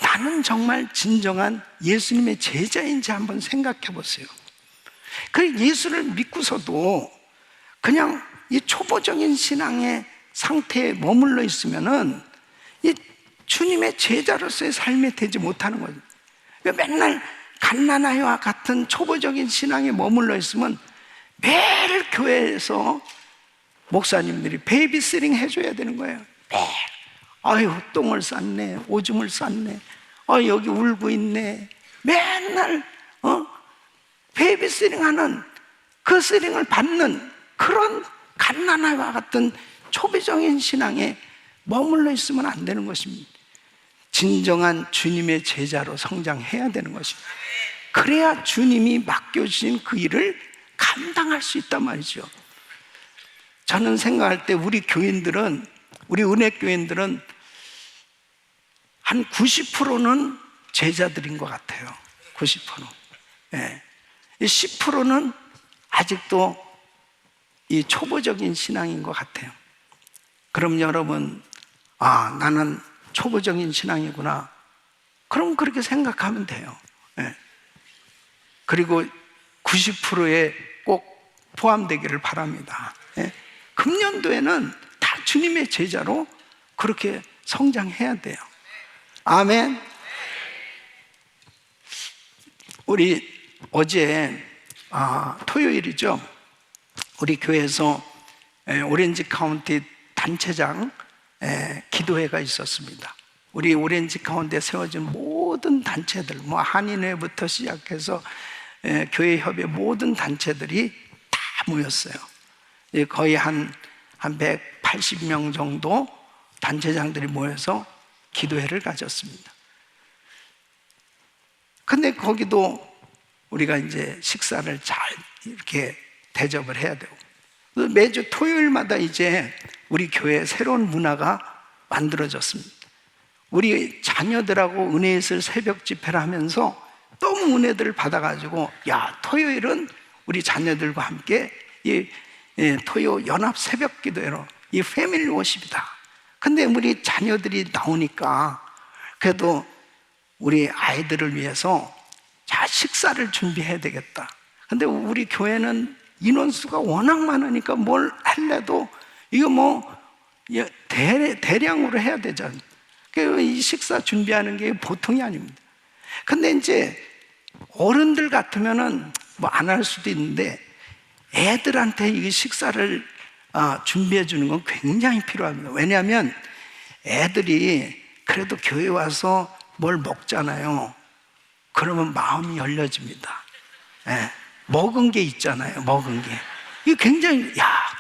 나는 정말 진정한 예수님의 제자인지 한번 생각해 보세요. 그 예수를 믿고서도 그냥 이 초보적인 신앙의 상태에 머물러 있으면은 이 주님의 제자로서의 삶이 되지 못하는 거죠. 맨날 갓난아이와 같은 초보적인 신앙에 머물러 있으면 매일 교회에서 목사님들이 베이비시팅 해줘야 되는 거예요. 매일. 아유, 똥을 쌌네, 오줌을 쌌네, 여기 울고 있네. 맨날 베이비시팅 하는, 그 시링을 받는 그런 갓난아이와 같은 초보적인 신앙에 머물러 있으면 안 되는 것입니다. 진정한 주님의 제자로 성장해야 되는 것입니다. 그래야 주님이 맡겨주신 그 일을 감당할 수 있단 말이죠. 저는 생각할 때 우리 교인들은, 우리 은혜교인들은 한 90%는 제자들인 것 같아요. 90%. 예. 10%는 아직도 이 초보적인 신앙인 것 같아요. 그럼 여러분, 나는 초보적인 신앙이구나. 그럼 그렇게 생각하면 돼요. 그리고 90%에 꼭 포함되기를 바랍니다. 금년도에는 다 주님의 제자로 그렇게 성장해야 돼요. 아멘. 우리 어제 토요일이죠. 우리 교회에서 오렌지 카운티 단체장 기도회가 있었습니다. 우리 오렌지 카운티에 세워진 모든 단체들, 뭐 한인회부터 시작해서 교회 협의 모든 단체들이 다 모였어요. 거의 한 180명 정도 단체장들이 모여서 기도회를 가졌습니다. 근데 거기도 우리가 이제 식사를 잘 이렇게 대접을 해야 되고, 매주 토요일마다 이제 우리 교회에 새로운 문화가 만들어졌습니다. 우리 자녀들하고 은혜 있을 새벽 집회를 하면서 너무 은혜들을 받아가지고, 야, 토요일은 우리 자녀들과 함께 이 토요 연합 새벽 기도회로 이 패밀리 워십이다. 근데 우리 자녀들이 나오니까 그래도 우리 아이들을 위해서 자, 식사를 준비해야 되겠다. 근데 우리 교회는 인원수가 워낙 많으니까 뭘 할래도 이거 뭐 대량으로 해야 되잖아요. 이 식사 준비하는 게 보통이 아닙니다. 근데 이제 어른들 같으면은 뭐 안 할 수도 있는데 애들한테 이 식사를 준비해 주는 건 굉장히 필요합니다. 왜냐하면 애들이 그래도 교회 와서 뭘 먹잖아요. 그러면 마음이 열려집니다. 먹은 게 있잖아요. 먹은 게. 이게 굉장히,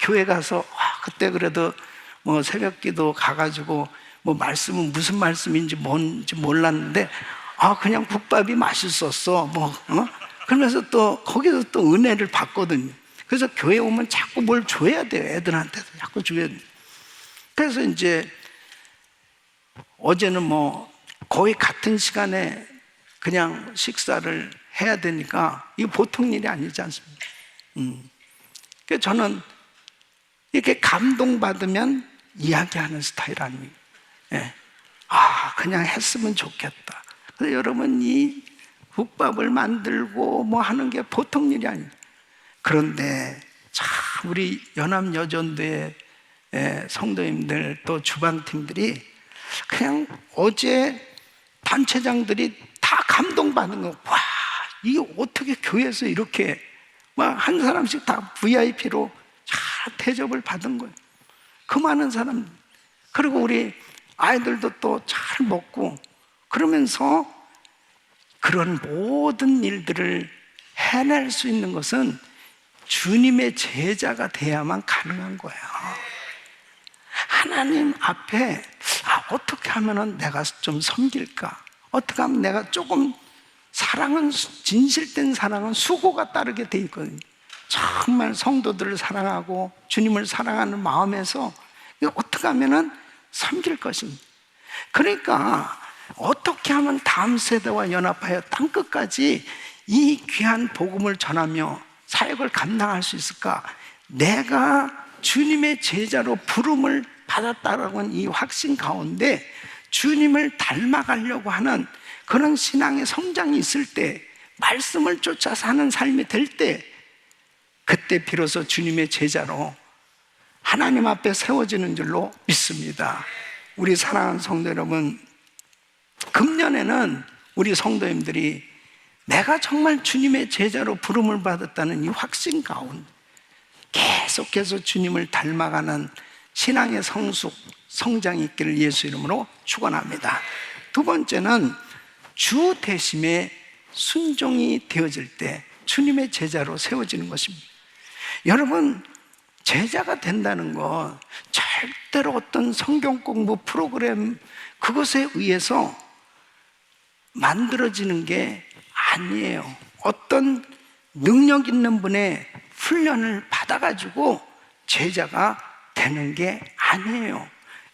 교회 가서 그때 그래도 뭐 새벽기도 가가지고 뭐 말씀은 무슨 말씀인지 뭔지 몰랐는데 그냥 국밥이 맛있었어. 그러면서 또 거기서 또 은혜를 받거든요. 그래서 교회 오면 자꾸 뭘 줘야 돼요. 애들한테도 자꾸 줘야 돼요. 그래서 이제 어제는 뭐 거의 같은 시간에 그냥 식사를 해야 되니까 이게 보통 일이 아니지 않습니까? 그래서 저는 이렇게 감동받으면 이야기하는 스타일 아닙니까? 그냥 했으면 좋겠다. 그래서 여러분 이 국밥을 만들고 뭐 하는 게 보통 일이 아닙니다. 그런데 참 우리 연합여전도의 성도님들 또 주방팀들이 그냥 어제 단체장들이 다 감동받은 거. 와, 이게 어떻게 교회에서 이렇게 막 한 사람씩 다 VIP로 잘 대접을 받은 거예요. 그 많은 사람. 그리고 우리 아이들도 또 잘 먹고 그러면서 그런 모든 일들을 해낼 수 있는 것은 주님의 제자가 돼야만 가능한 거예요. 하나님 앞에 어떻게 하면 내가 좀 섬길까? 어떻게 하면 내가 조금 사랑은, 진실된 사랑은 수고가 따르게 돼 있거든요. 정말 성도들을 사랑하고 주님을 사랑하는 마음에서 어떻게 하면 섬길 것입니다. 그러니까 어떻게 하면 다음 세대와 연합하여 땅끝까지 이 귀한 복음을 전하며 사역을 감당할 수 있을까? 내가 주님의 제자로 부름을 받았다라고 하는 이 확신 가운데 주님을 닮아가려고 하는 그런 신앙의 성장이 있을 때, 말씀을 쫓아 사는 삶이 될 때, 그때 비로소 주님의 제자로 하나님 앞에 세워지는 줄로 믿습니다. 우리 사랑하는 성도 여러분, 금년에는 우리 성도님들이 내가 정말 주님의 제자로 부름을 받았다는 이 확신 가운데 계속해서 주님을 닮아가는 신앙의 성장이 있기를 예수 이름으로 축원합니다. 두 번째는 주 대심에 순종이 되어질 때 주님의 제자로 세워지는 것입니다. 여러분, 제자가 된다는 건 절대로 어떤 성경 공부 프로그램 그것에 의해서 만들어지는 게 아니에요. 어떤 능력 있는 분의 훈련을 받아가지고 제자가 되는 게 아니에요.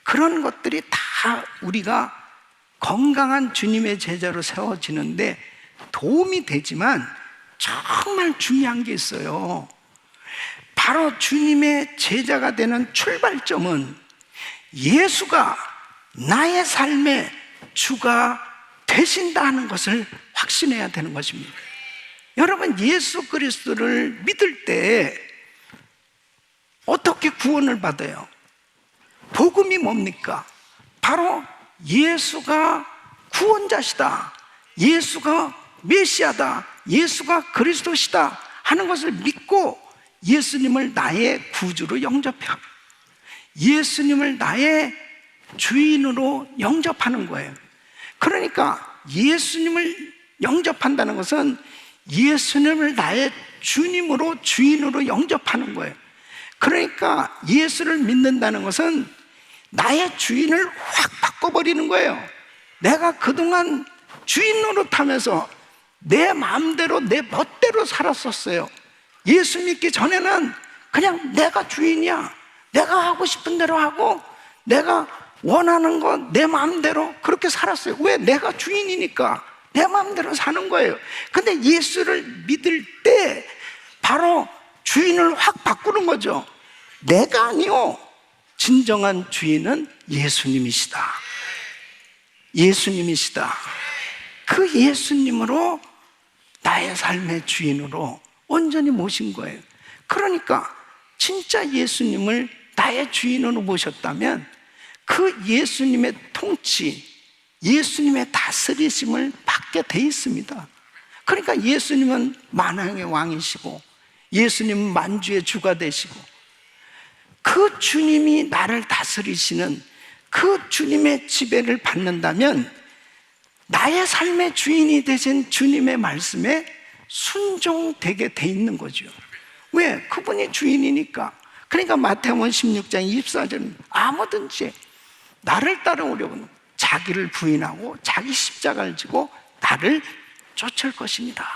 그런 것들이 다 우리가 건강한 주님의 제자로 세워지는데 도움이 되지만 정말 중요한 게 있어요. 바로 주님의 제자가 되는 출발점은 예수가 나의 삶의 주가 되신다는 것을 확신해야 되는 것입니다. 여러분, 예수 그리스도를 믿을 때 어떻게 구원을 받아요? 복음이 뭡니까? 바로 예수가 구원자시다, 예수가 메시아다, 예수가 그리스도시다 하는 것을 믿고 예수님을 나의 구주로 영접해요. 예수님을 나의 주인으로 영접하는 거예요. 그러니까 예수님을 영접한다는 것은 예수님을 나의 주님으로, 주인으로 영접하는 거예요. 그러니까 예수를 믿는다는 것은 나의 주인을 확 바꿔버리는 거예요. 내가 그동안 주인 노릇하면서 내 마음대로, 내 멋대로 살았었어요. 예수 믿기 전에는 그냥 내가 주인이야, 내가 하고 싶은 대로 하고 내가 원하는 거 내 마음대로 그렇게 살았어요. 왜? 내가 주인이니까 내 마음대로 사는 거예요. 근데 예수를 믿을 때 바로 주인을 확 바꾸는 거죠. 내가 아니요, 진정한 주인은 예수님이시다, 예수님이시다. 그 예수님으로 나의 삶의 주인으로 온전히 모신 거예요. 그러니까 진짜 예수님을 나의 주인으로 모셨다면 그 예수님의 통치, 예수님의 다스리심을 받게 돼 있습니다. 그러니까 예수님은 만왕의 왕이시고 예수님은 만주의 주가 되시고 그 주님이 나를 다스리시는 그 주님의 지배를 받는다면 나의 삶의 주인이 되신 주님의 말씀에 순종되게 돼 있는 거죠. 왜? 그분이 주인이니까. 그러니까 마태복음 16장 24절은 아무든지 나를 따라오려면 자기를 부인하고 자기 십자가를 지고 나를 쫓을 것입니다.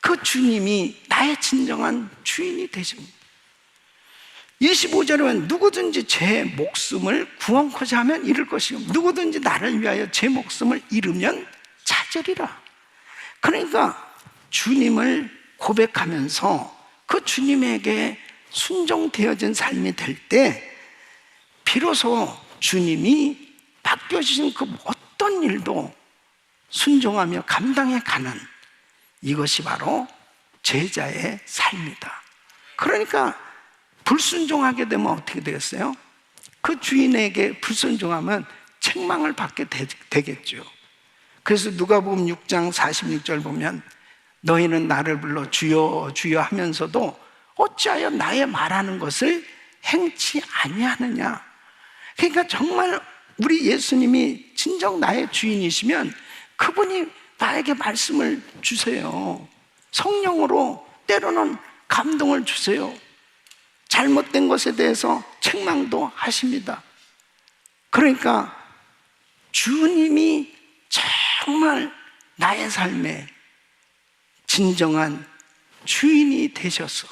그 주님이 나의 진정한 주인이 되십니다. 25절에 보면 누구든지 제 목숨을 구원코자 하면 잃을 것이요 누구든지 나를 위하여 제 목숨을 잃으면 찾으리라. 그러니까 주님을 고백하면서 그 주님에게 순종되어진 삶이 될 때 비로소 주님이 맡겨주신 그 어떤 일도 순종하며 감당해 가는, 이것이 바로 제자의 삶이다. 그러니까 불순종하게 되면 어떻게 되겠어요? 그 주인에게 불순종하면 책망을 받게 되겠죠. 그래서 누가복음 6장 46절 보면 너희는 나를 불러 주여 주여 하면서도 어찌하여 나의 말하는 것을 행치 아니하느냐. 그러니까 정말 우리 예수님이 진정 나의 주인이시면 그분이 나에게 말씀을 주세요. 성령으로 때로는 감동을 주세요. 잘못된 것에 대해서 책망도 하십니다. 그러니까 주님이 정말 나의 삶에 진정한 주인이 되셔서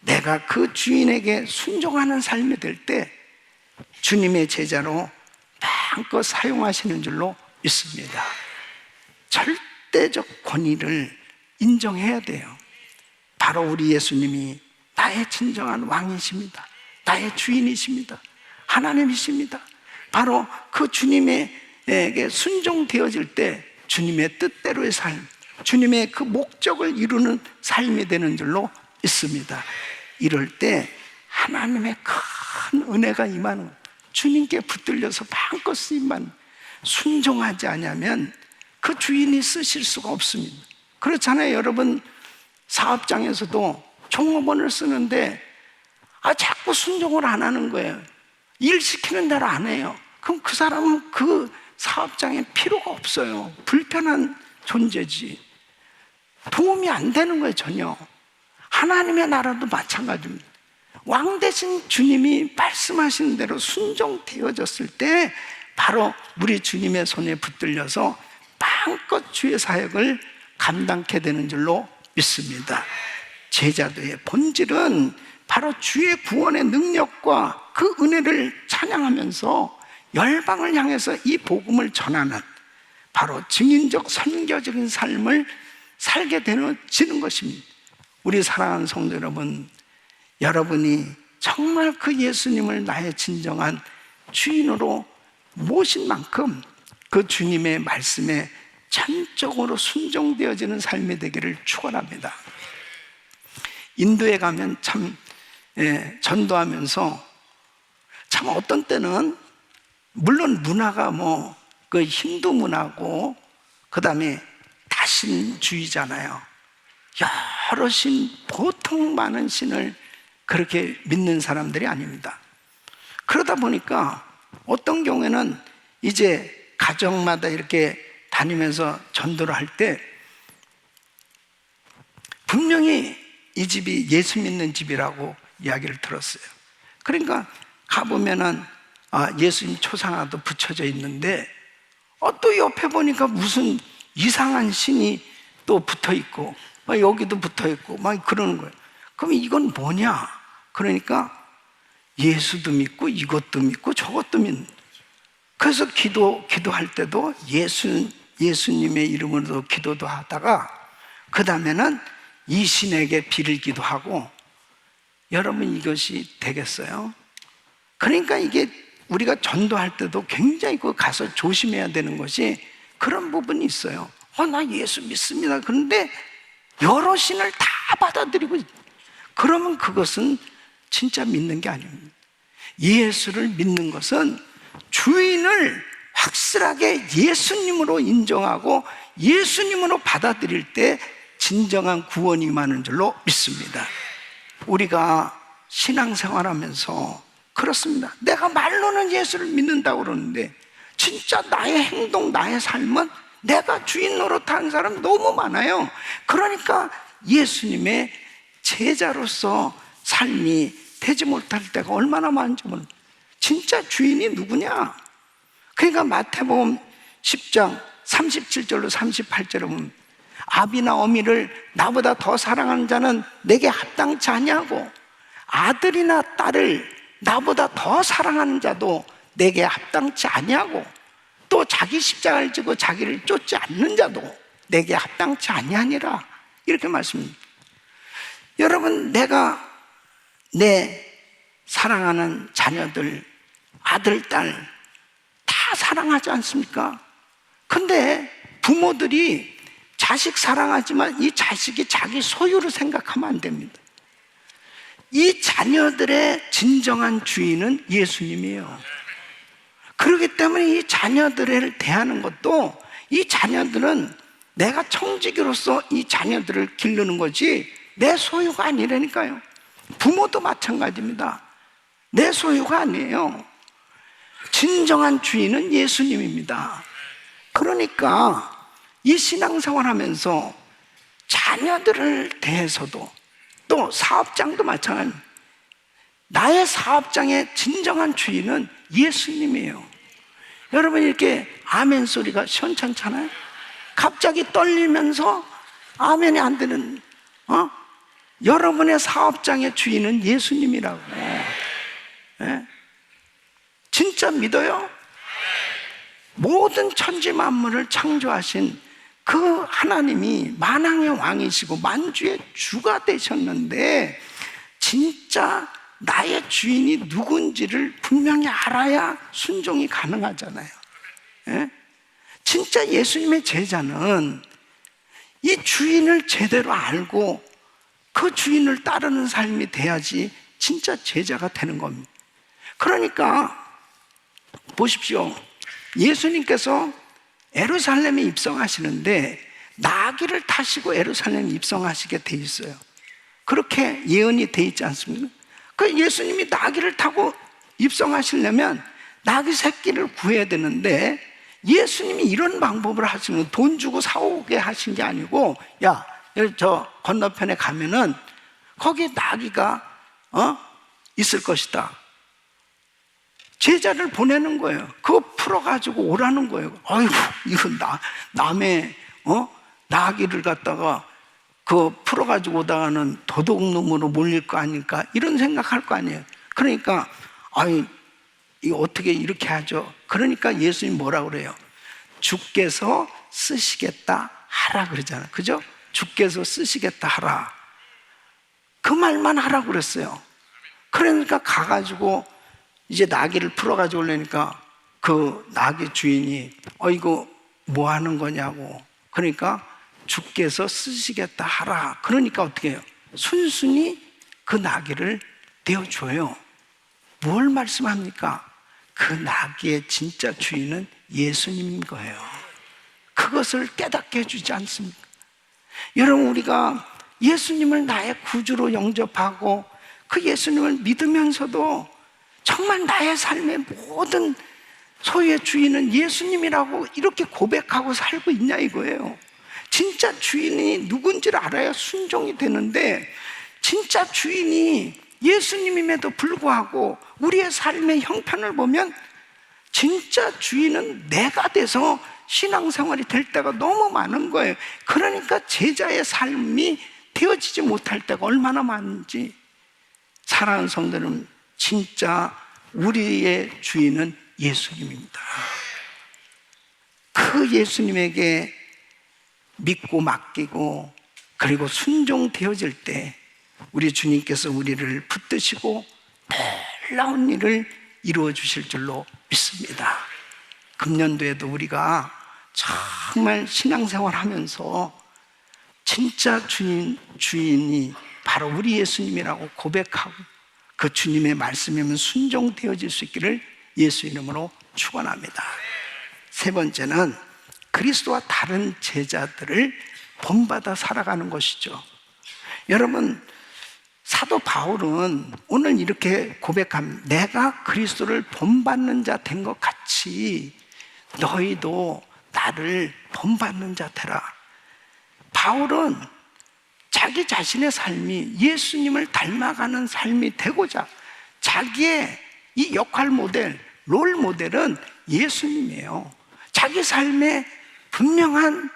내가 그 주인에게 순종하는 삶이 될 때 주님의 제자로 마음껏 사용하시는 줄로 믿습니다. 절대적 권위를 인정해야 돼요. 바로 우리 예수님이 나의 진정한 왕이십니다. 나의 주인이십니다. 하나님이십니다. 바로 그 주님에게 순종되어질 때 주님의 뜻대로의 삶, 주님의 그 목적을 이루는 삶이 되는 줄로 믿습니다. 이럴 때 하나님의 큰 은혜가 임하는, 주님께 붙들려서 마음껏 쓰임만 순종하지 않으면 그 주인이 쓰실 수가 없습니다. 그렇잖아요. 여러분 사업장에서도 종업원을 쓰는데 자꾸 순종을 안 하는 거예요. 일 시키는 대로 안 해요. 그럼 그 사람은 그 사업장에 필요가 없어요. 불편한 존재지. 도움이 안 되는 거예요, 전혀. 하나님의 나라도 마찬가지입니다. 왕 대신 주님이 말씀하시는 대로 순종되어졌을 때 바로 우리 주님의 손에 붙들려서 마음껏 주의 사역을 감당케 되는 줄로 믿습니다. 제자도의 본질은 바로 주의 구원의 능력과 그 은혜를 찬양하면서 열방을 향해서 이 복음을 전하는 바로 증인적 선교적인 삶을 살게 되는 것입니다. 우리 사랑하는 성도 여러분, 여러분이 정말 그 예수님을 나의 진정한 주인으로 모신 만큼 그 주님의 말씀에 전적으로 순종되어지는 삶이 되기를 축원합니다. 인도에 가면 참 전도하면서 참 어떤 때는 물론 문화가 뭐 그 힌두 문화고 그 다음에 다신주의잖아요. 여러 신, 보통 많은 신을 그렇게 믿는 사람들이 아닙니다. 그러다 보니까 어떤 경우에는 이제 가정마다 이렇게 다니면서 전도를 할 때 분명히 이 집이 예수 믿는 집이라고 이야기를 들었어요. 그러니까 가보면은 예수님 초상 하나도 붙여져 있는데 또 옆에 보니까 무슨 이상한 신이 또 붙어 있고 여기도 붙어 있고 막 그러는 거예요. 그럼 이건 뭐냐? 그러니까 예수도 믿고 이것도 믿고 저것도 믿는. 그래서 기도할 때도 예수님의 이름으로 기도도 하다가 그 다음에는 이 신에게 비를 기도하고. 여러분, 이것이 되겠어요? 그러니까 이게 우리가 전도할 때도 굉장히 가서 조심해야 되는 것이 그런 부분이 있어요. 나 예수 믿습니다. 그런데 여러 신을 다 받아들이고, 그러면 그것은 진짜 믿는 게 아닙니다. 예수를 믿는 것은 주인을 확실하게 예수님으로 인정하고 예수님으로 받아들일 때 진정한 구원이 임하는 줄로 믿습니다. 우리가 신앙생활하면서 그렇습니다. 내가 말로는 예수를 믿는다고 그러는데 진짜 나의 행동, 나의 삶은 내가 주인 노릇하는 사람 너무 많아요. 그러니까 예수님의 제자로서 삶이 되지 못할 때가 얼마나 많은지 모르는. 진짜 주인이 누구냐? 그러니까 마태복음 10장 37절로 38절에 보면 아비나 어미를 나보다 더 사랑하는 자는 내게 합당치 아니하고 아들이나 딸을 나보다 더 사랑하는 자도 내게 합당치 아니하고 또 자기 십자가를 지고 자기를 쫓지 않는 자도 내게 합당치 아니하니라. 이렇게 말씀합니다. 여러분, 내가 내 사랑하는 자녀들, 아들, 딸 다 사랑하지 않습니까? 근데 부모들이 자식 사랑하지만 이 자식이 자기 소유로 생각하면 안 됩니다. 이 자녀들의 진정한 주인은 예수님이에요. 그렇기 때문에 이 자녀들을 대하는 것도, 이 자녀들은 내가 청지기로서 이 자녀들을 기르는 거지 내 소유가 아니라니까요. 부모도 마찬가지입니다. 내 소유가 아니에요. 진정한 주인은 예수님입니다. 그러니까 이 신앙생활 하면서 자녀들을 대해서도 또 사업장도 마찬가지입니다. 나의 사업장의 진정한 주인은 예수님이에요. 여러분, 이렇게 아멘 소리가 시원찮잖아요. 갑자기 떨리면서 아멘이 안 되는, 여러분의 사업장의 주인은 예수님이라고. 네? 진짜 믿어요? 모든 천지 만물을 창조하신 그 하나님이 만왕의 왕이시고 만주의 주가 되셨는데 진짜 나의 주인이 누군지를 분명히 알아야 순종이 가능하잖아요. 예? 진짜 예수님의 제자는 이 주인을 제대로 알고 그 주인을 따르는 삶이 돼야지 진짜 제자가 되는 겁니다. 그러니까 보십시오. 예수님께서 예루살렘에 입성하시는데 나귀를 타시고 예루살렘에 입성하시게 돼 있어요. 그렇게 예언이 돼 있지 않습니까? 그 예수님이 나귀를 타고 입성하시려면 나귀 새끼를 구해야 되는데 예수님이 이런 방법을 하시는 거예요. 돈 주고 사오게 하신 게 아니고, 야, 여기 저 건너편에 가면은 거기에 나귀가 있을 것이다. 제자를 보내는 거예요. 그거 풀어가지고 오라는 거예요. 아이고, 이거 남의 나귀를 갖다가 그거 풀어가지고 오다가는 도둑놈으로 몰릴 거 아닐까, 이런 생각할 거 아니에요. 그러니까 이거 어떻게 이렇게 하죠? 그러니까 예수님 뭐라 그래요? 주께서 쓰시겠다 하라 그러잖아요. 그죠? 주께서 쓰시겠다 하라. 그 말만 하라고 그랬어요. 그러니까 가가지고 이제 나귀를 풀어가지고 오려니까 그 나귀 주인이 이거 뭐 하는 거냐고. 그러니까 주께서 쓰시겠다 하라. 그러니까 어떻게 해요? 순순히 그 나귀를 떼어줘요. 뭘 말씀합니까? 그 나귀의 진짜 주인은 예수님인 거예요. 그것을 깨닫게 해주지 않습니까? 여러분, 우리가 예수님을 나의 구주로 영접하고 그 예수님을 믿으면서도 정말 나의 삶의 모든 소유의 주인은 예수님이라고 이렇게 고백하고 살고 있냐 이거예요. 진짜 주인이 누군지를 알아야 순종이 되는데, 진짜 주인이 예수님임에도 불구하고 우리의 삶의 형편을 보면 진짜 주인은 내가 돼서 신앙생활이 될 때가 너무 많은 거예요. 그러니까 제자의 삶이 되어지지 못할 때가 얼마나 많은지. 사랑하는 성도는, 진짜 우리의 주인은 예수님입니다. 그 예수님에게 믿고 맡기고 그리고 순종되어질 때 우리 주님께서 우리를 붙드시고 놀라운 일을 이루어 주실 줄로 믿습니다. 금년도에도 우리가 정말 신앙생활 하면서 진짜 주인이 바로 우리 예수님이라고 고백하고 그 주님의 말씀이면 순종되어질 수 있기를 예수 이름으로 축원합니다. 세 번째는 그리스도와 다른 제자들을 본받아 살아가는 것이죠. 여러분, 사도 바울은 오늘 이렇게 고백합니다. 내가 그리스도를 본받는 자 된 것 같이 너희도 나를 본받는 자 되라. 바울은 자기 자신의 삶이 예수님을 닮아가는 삶이 되고자 자기의 이 역할 모델, 롤 모델은 예수님이에요. 자기 삶의 분명한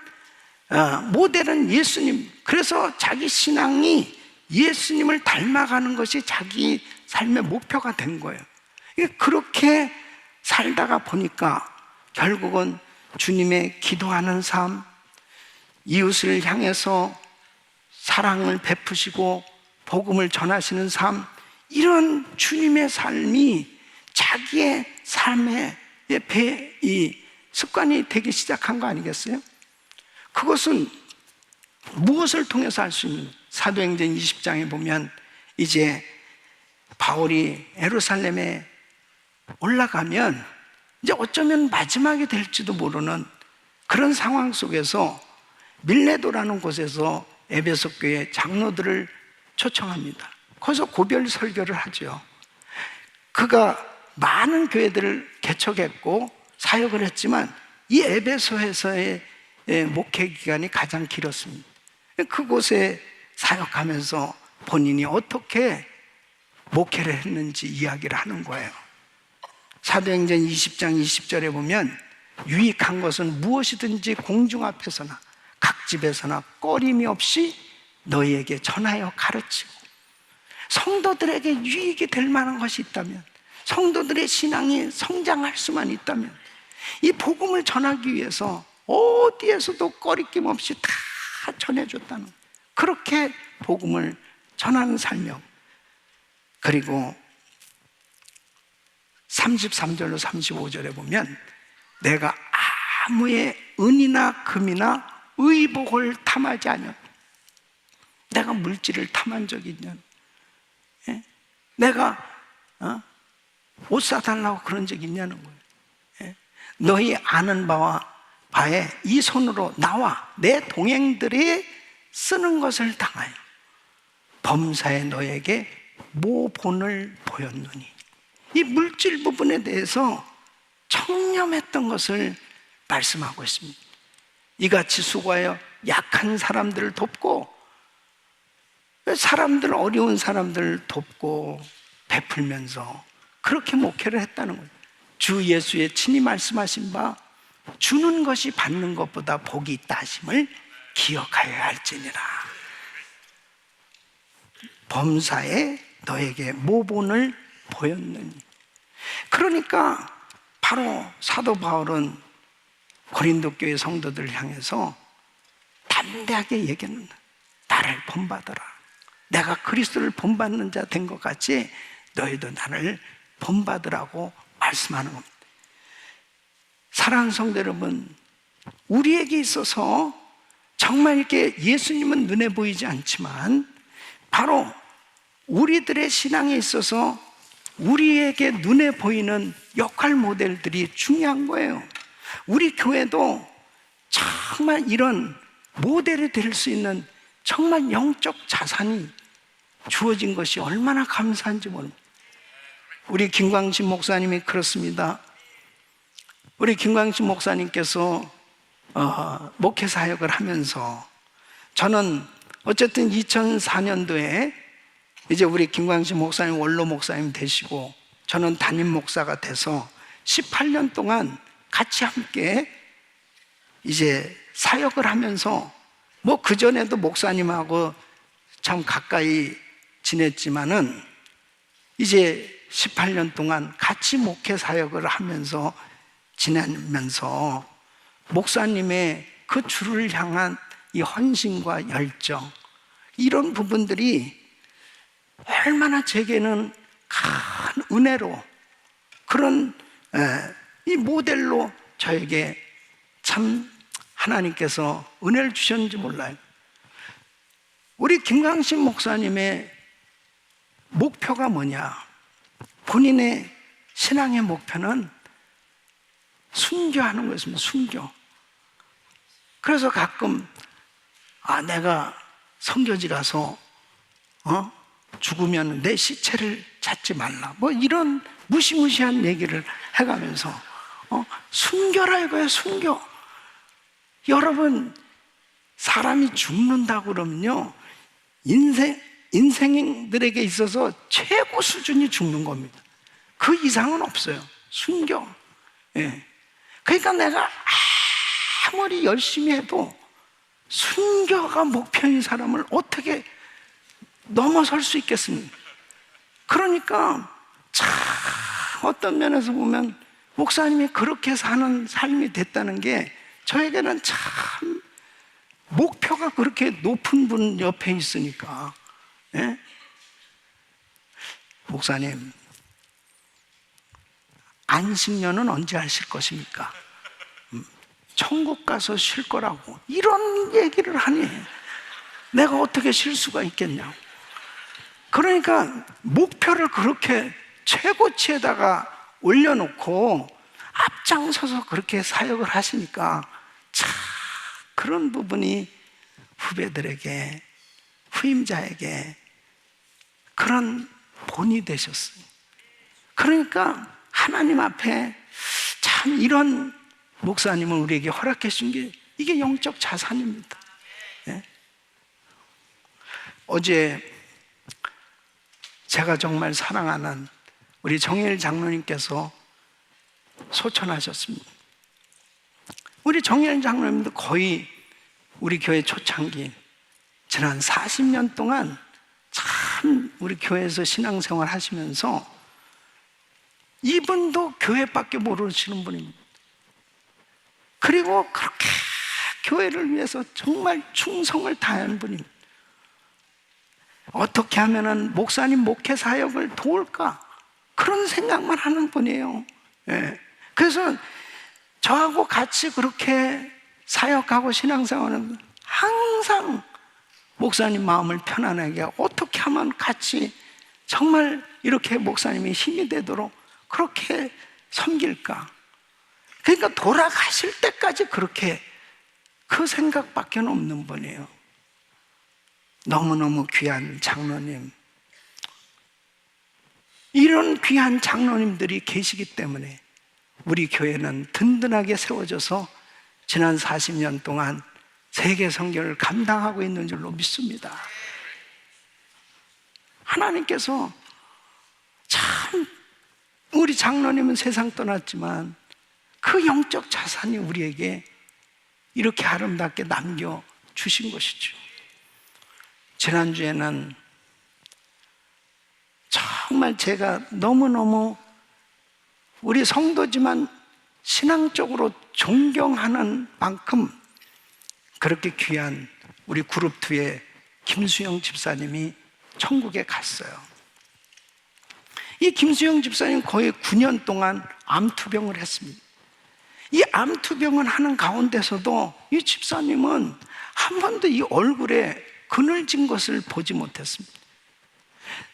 모델은 예수님. 그래서 자기 신앙이 예수님을 닮아가는 것이 자기 삶의 목표가 된 거예요. 그렇게 살다가 보니까 결국은 주님의 기도하는 삶, 이웃을 향해서 사랑을 베푸시고 복음을 전하시는 삶, 이런 주님의 삶이 자기의 삶의 습관이 되기 시작한 거 아니겠어요? 그것은 무엇을 통해서 할 수 있는? 사도행전 20장에 보면 이제 바울이 예루살렘에 올라가면 이제 어쩌면 마지막이 될지도 모르는 그런 상황 속에서 밀레도라는 곳에서 에베소 교회 장로들을 초청합니다. 거기서 고별 설교를 하죠. 그가 많은 교회들을 개척했고 사역을 했지만 이 에베소에서의 목회 기간이 가장 길었습니다. 그곳에 사역하면서 본인이 어떻게 목회를 했는지 이야기를 하는 거예요. 사도행전 20장 20절에 보면 유익한 것은 무엇이든지 공중 앞에서나 각 집에서나 꺼림이 없이 너희에게 전하여 가르치고, 성도들에게 유익이 될 만한 것이 있다면, 성도들의 신앙이 성장할 수만 있다면 이 복음을 전하기 위해서 어디에서도 꺼리낌 없이 다 전해줬다는, 그렇게 복음을 전하는 삶이요. 그리고 33절로 35절에 보면 내가 아무의 은이나 금이나 의복을 탐하지 않냐. 내가 물질을 탐한 적이 있냐? 예? 내가 옷 사달라고 그런 적이 있냐는 거예요. 예? 너희 아는 바에 이 손으로 나와 내 동행들이 쓰는 것을 당하여 범사에 너에게 모본을 보였노니, 이 물질 부분에 대해서 청렴했던 것을 말씀하고 있습니다. 이같이 수고하여 약한 사람들을 돕고, 사람들, 어려운 사람들을 돕고 베풀면서 그렇게 목회를 했다는 거예요. 주 예수의 친히 말씀하신 바 주는 것이 받는 것보다 복이 있다 하심을 기억하여야 할지니라. 범사에 너에게 모본을 보였느니. 그러니까 바로 사도 바울은 고린도 교회 성도들을 향해서 담대하게 얘기하는, 나를 본받아라. 내가 그리스도를 본받는 자 된 것 같이 너희도 나를 본받으라고 말씀하는 겁니다. 사랑하는 성도 여러분, 우리에게 있어서 정말 이렇게 예수님은 눈에 보이지 않지만 바로 우리들의 신앙에 있어서 우리에게 눈에 보이는 역할 모델들이 중요한 거예요. 우리 교회도 정말 이런 모델이 될 수 있는 정말 영적 자산이 주어진 것이 얼마나 감사한지 모릅니다. 우리 김광신 목사님이 그렇습니다. 우리 김광신 목사님께서 목회 사역을 하면서 저는 어쨌든 2004년도에 이제 우리 김광신 목사님 원로 목사님 되시고 저는 담임 목사가 돼서 18년 동안 같이 함께 이제 사역을 하면서 뭐 그전에도 목사님하고 참 가까이 지냈지만은 이제 18년 동안 같이 목회 사역을 하면서 지내면서 목사님의 그 주를 향한 이 헌신과 열정, 이런 부분들이 얼마나 제게는 큰 은혜로, 그런 이 모델로 저에게 참 하나님께서 은혜를 주셨는지 몰라요. 우리 김광신 목사님의 목표가 뭐냐? 본인의 신앙의 목표는 순교하는 거였습니다. 순교. 그래서 가끔 내가 선교지라서 죽으면 내 시체를 찾지 말라, 뭐 이런 무시무시한 얘기를 해가면서 순교라 이거예요. 순교. 여러분, 사람이 죽는다고 그러면요, 인생들에게 있어서 최고 수준이 죽는 겁니다. 그 이상은 없어요. 순교. 예. 그러니까 내가 아무리 열심히 해도 순교가 목표인 사람을 어떻게 넘어설 수 있겠습니까? 그러니까 참 어떤 면에서 보면 목사님이 그렇게 사는 삶이 됐다는 게 저에게는 참 목표가 그렇게 높은 분 옆에 있으니까. 예? 목사님, 안식년은 언제 하실 것입니까? 천국 가서 쉴 거라고 이런 얘기를 하니 내가 어떻게 쉴 수가 있겠냐고. 그러니까 목표를 그렇게 최고치에다가 올려놓고 앞장서서 그렇게 사역을 하시니까 참 그런 부분이 후배들에게, 후임자에게 그런 본이 되셨어요. 그러니까 하나님 앞에 참 이런 목사님을 우리에게 허락해 준 게 이게 영적 자산입니다. 예? 어제 제가 정말 사랑하는 우리 정일 장로님께서 소천하셨습니다. 우리 정일 장로님도 거의 우리 교회 초창기 지난 40년 동안 참 우리 교회에서 신앙생활 하시면서 이분도 교회밖에 모르시는 분입니다. 그리고 그렇게 교회를 위해서 정말 충성을 다하는 분입니다. 어떻게 하면은 목사님 목회 사역을 도울까, 그런 생각만 하는 분이에요. 예. 그래서 저하고 같이 그렇게 사역하고 신앙생활은 항상 목사님 마음을 편안하게 어떻게 하면 같이 정말 이렇게 목사님이 힘이 되도록 그렇게 섬길까. 그러니까 돌아가실 때까지 그렇게 그 생각밖에 없는 분이에요. 너무너무 귀한 장로님, 이런 귀한 장로님들이 계시기 때문에 우리 교회는 든든하게 세워져서 지난 40년 동안 세계 선교를 감당하고 있는 줄로 믿습니다. 하나님께서 참, 우리 장로님은 세상 떠났지만 그 영적 자산이 우리에게 이렇게 아름답게 남겨주신 것이죠. 지난주에는 정말 제가 너무너무 우리 성도지만 신앙적으로 존경하는 만큼 그렇게 귀한 우리 그룹2의 김수영 집사님이 천국에 갔어요. 이 김수영 집사님 거의 9년 동안 암투병을 했습니다. 이 암투병을 하는 가운데서도 이 집사님은 한 번도 이 얼굴에 그늘진 것을 보지 못했습니다.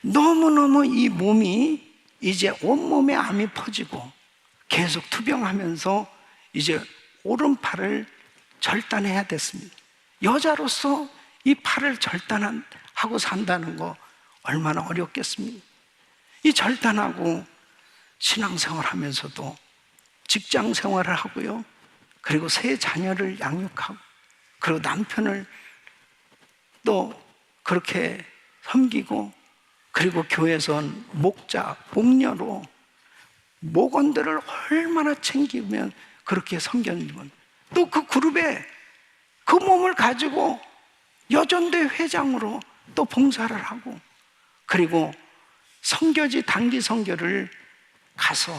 너무너무 이 몸이 이제 온몸에 암이 퍼지고 계속 투병하면서 이제 오른팔을 절단해야 됐습니다. 여자로서 이 팔을 절단하고 산다는 거 얼마나 어렵겠습니까? 이 절단하고 신앙생활 하면서도 직장 생활을 하고요, 그리고 세 자녀를 양육하고, 그리고 남편을 또 그렇게 섬기고, 그리고 교회에선 목자, 목녀로 목원들을 얼마나 챙기면 그렇게 섬겼는지, 또 그 그룹에 그 몸을 가지고 여전대 회장으로 또 봉사를 하고, 그리고 선교지 단기 선교를 가서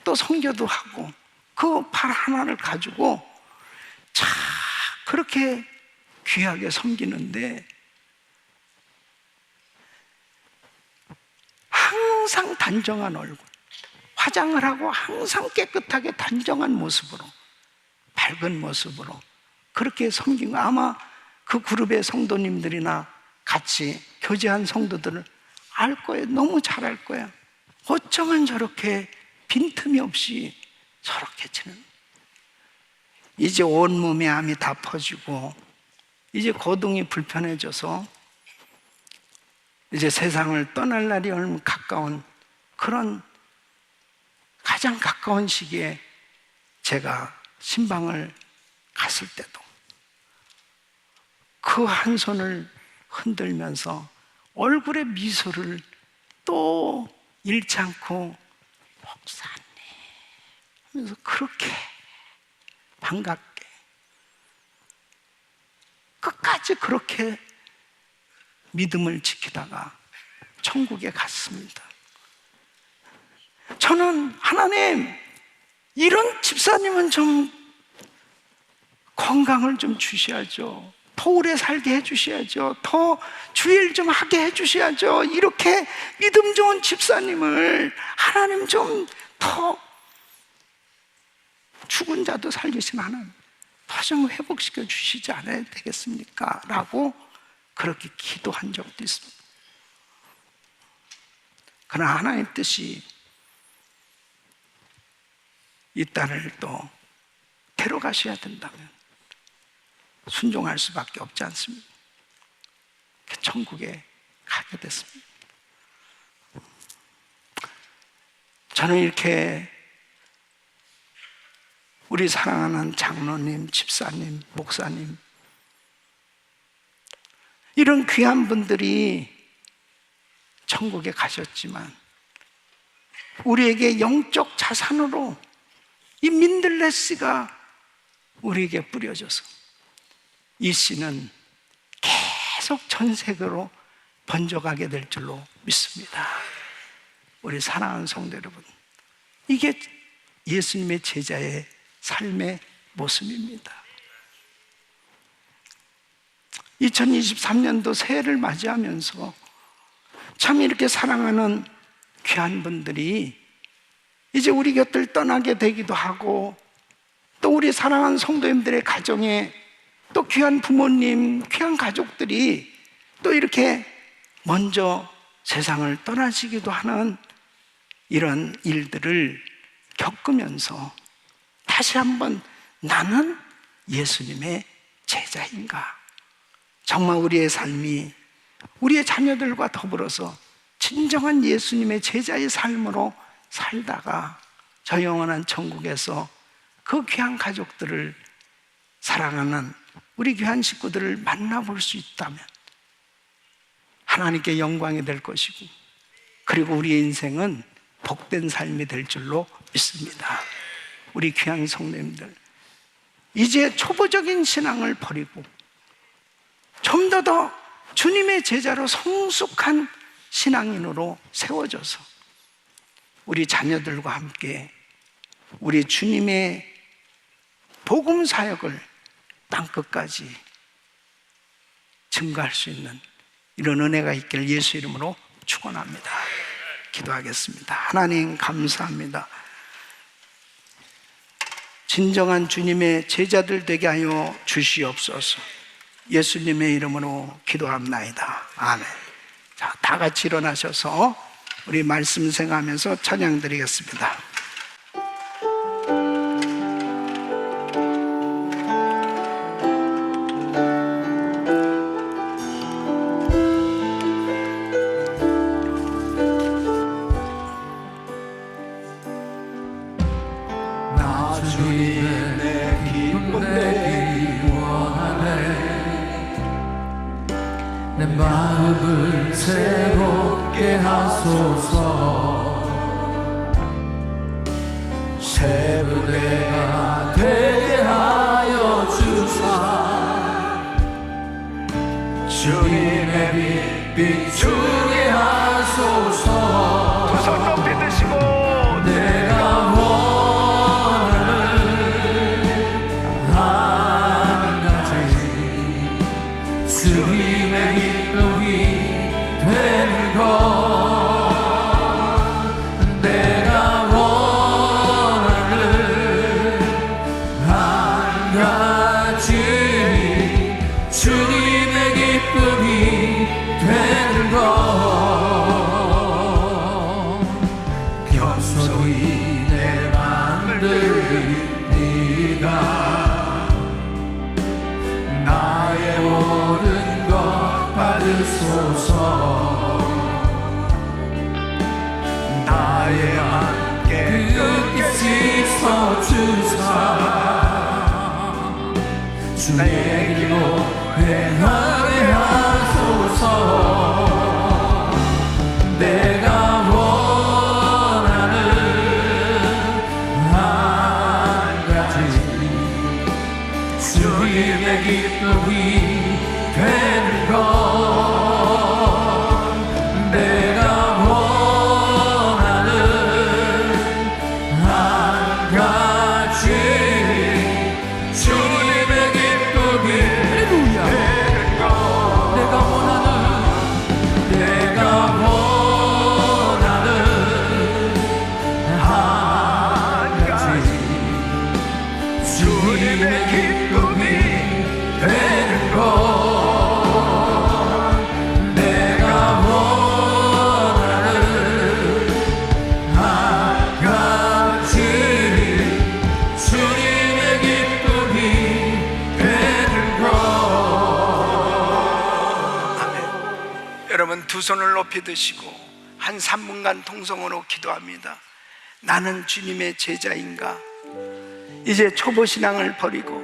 또 선교도 하고, 그 팔 하나를 가지고 참 그렇게 귀하게 섬기는데 항상 단정한 얼굴, 화장을 하고 항상 깨끗하게 단정한 모습으로, 밝은 모습으로 그렇게 섬긴 거, 아마 그 그룹의 성도님들이나 같이 교제한 성도들을 알 거예요. 너무 잘 알 거야. 어쩌면 저렇게 빈틈이 없이 저렇게 지는. 이제 온몸에 암이 다 퍼지고 이제 거동이 불편해져서 이제 세상을 떠날 날이 얼마 가까운, 그런 가장 가까운 시기에 제가 신방을 갔을 때도 그 한 손을 흔들면서 얼굴에 미소를 또 잃지 않고 목사님 하면서 그렇게 반갑게 끝까지 그렇게 믿음을 지키다가 천국에 갔습니다. 저는 하나님, 이런 집사님은 좀 건강을 좀 주셔야죠. 더 오래 살게 해주셔야죠. 더 주일 좀 하게 해주셔야죠. 이렇게 믿음 좋은 집사님을 하나님 좀 더 죽은 자도 살리신 하나님 더 좀 회복시켜 주시지 않아야 되겠습니까? 라고 그렇게 기도한 적도 있습니다. 그러나 하나님 뜻이 이 딸을 또 데려가셔야 된다면 순종할 수밖에 없지 않습니다. 천국에 가게 됐습니다. 저는 이렇게 우리 사랑하는 장로님, 집사님, 목사님, 이런 귀한 분들이 천국에 가셨지만 우리에게 영적 자산으로 이 민들레 씨가 우리에게 뿌려져서 이 씨는 계속 전 세계로 번져가게 될 줄로 믿습니다. 우리 사랑하는 성도 여러분, 이게 예수님의 제자의 삶의 모습입니다. 2023년도 새해를 맞이하면서 참 이렇게 사랑하는 귀한 분들이 이제 우리 곁을 떠나게 되기도 하고, 또 우리 사랑하는 성도님들의 가정에 또 귀한 부모님, 귀한 가족들이 또 이렇게 먼저 세상을 떠나시기도 하는 이런 일들을 겪으면서 다시 한번 나는 예수님의 제자인가? 정말 우리의 삶이 우리의 자녀들과 더불어서 진정한 예수님의 제자의 삶으로 살다가 저 영원한 천국에서 그 귀한 가족들을 사랑하는 우리 귀한 식구들을 만나볼 수 있다면 하나님께 영광이 될 것이고, 그리고 우리의 인생은 복된 삶이 될 줄로 믿습니다. 우리 귀한 성도님들, 이제 초보적인 신앙을 버리고 좀 더 주님의 제자로 성숙한 신앙인으로 세워져서 우리 자녀들과 함께 우리 주님의 복음 사역을 땅끝까지 증거할 수 있는 이런 은혜가 있기를 예수 이름으로 축원합니다. 기도하겠습니다. 하나님 감사합니다. 진정한 주님의 제자들 되게 하여 주시옵소서. 예수님의 이름으로 기도합나이다. 아멘. 자, 다 같이 일어나셔서 우리 말씀 생각하면서 찬양 드리겠습니다. 나 주님의 기쁨 되기 원하네. 내 마음을 새롭게 하소서. 새 부대가 되게 하여 주사. 주님의 빛 비추게 하소서. 두 손 높이 드시고 내가 원하는 한 가지 주님의 기쁨이 되는 것. 내가 원하는 한 가지 주님의 기쁨이 되는 것. 겸손히 내 맘을 네가 나의 모든 것 받으소서. 나의 함께 끝까지 서주사. 주의 길로 행하게 하소서. 내가 원하는 한 가지 주님의 기쁨이 되는 것. 내가 원하는 한 가지 주님의 기쁨이 되는 것. 내가 원하는 한 가지 주님의 기쁨이 되는 것. 내가 원하는 한 가지 주님의 기쁨이 되는 것. 여러분 두 손을 높이 드시고 한 3분간 통성으로 기도합니다. 나는 주님의 제자인가? 이제 초보 신앙을 버리고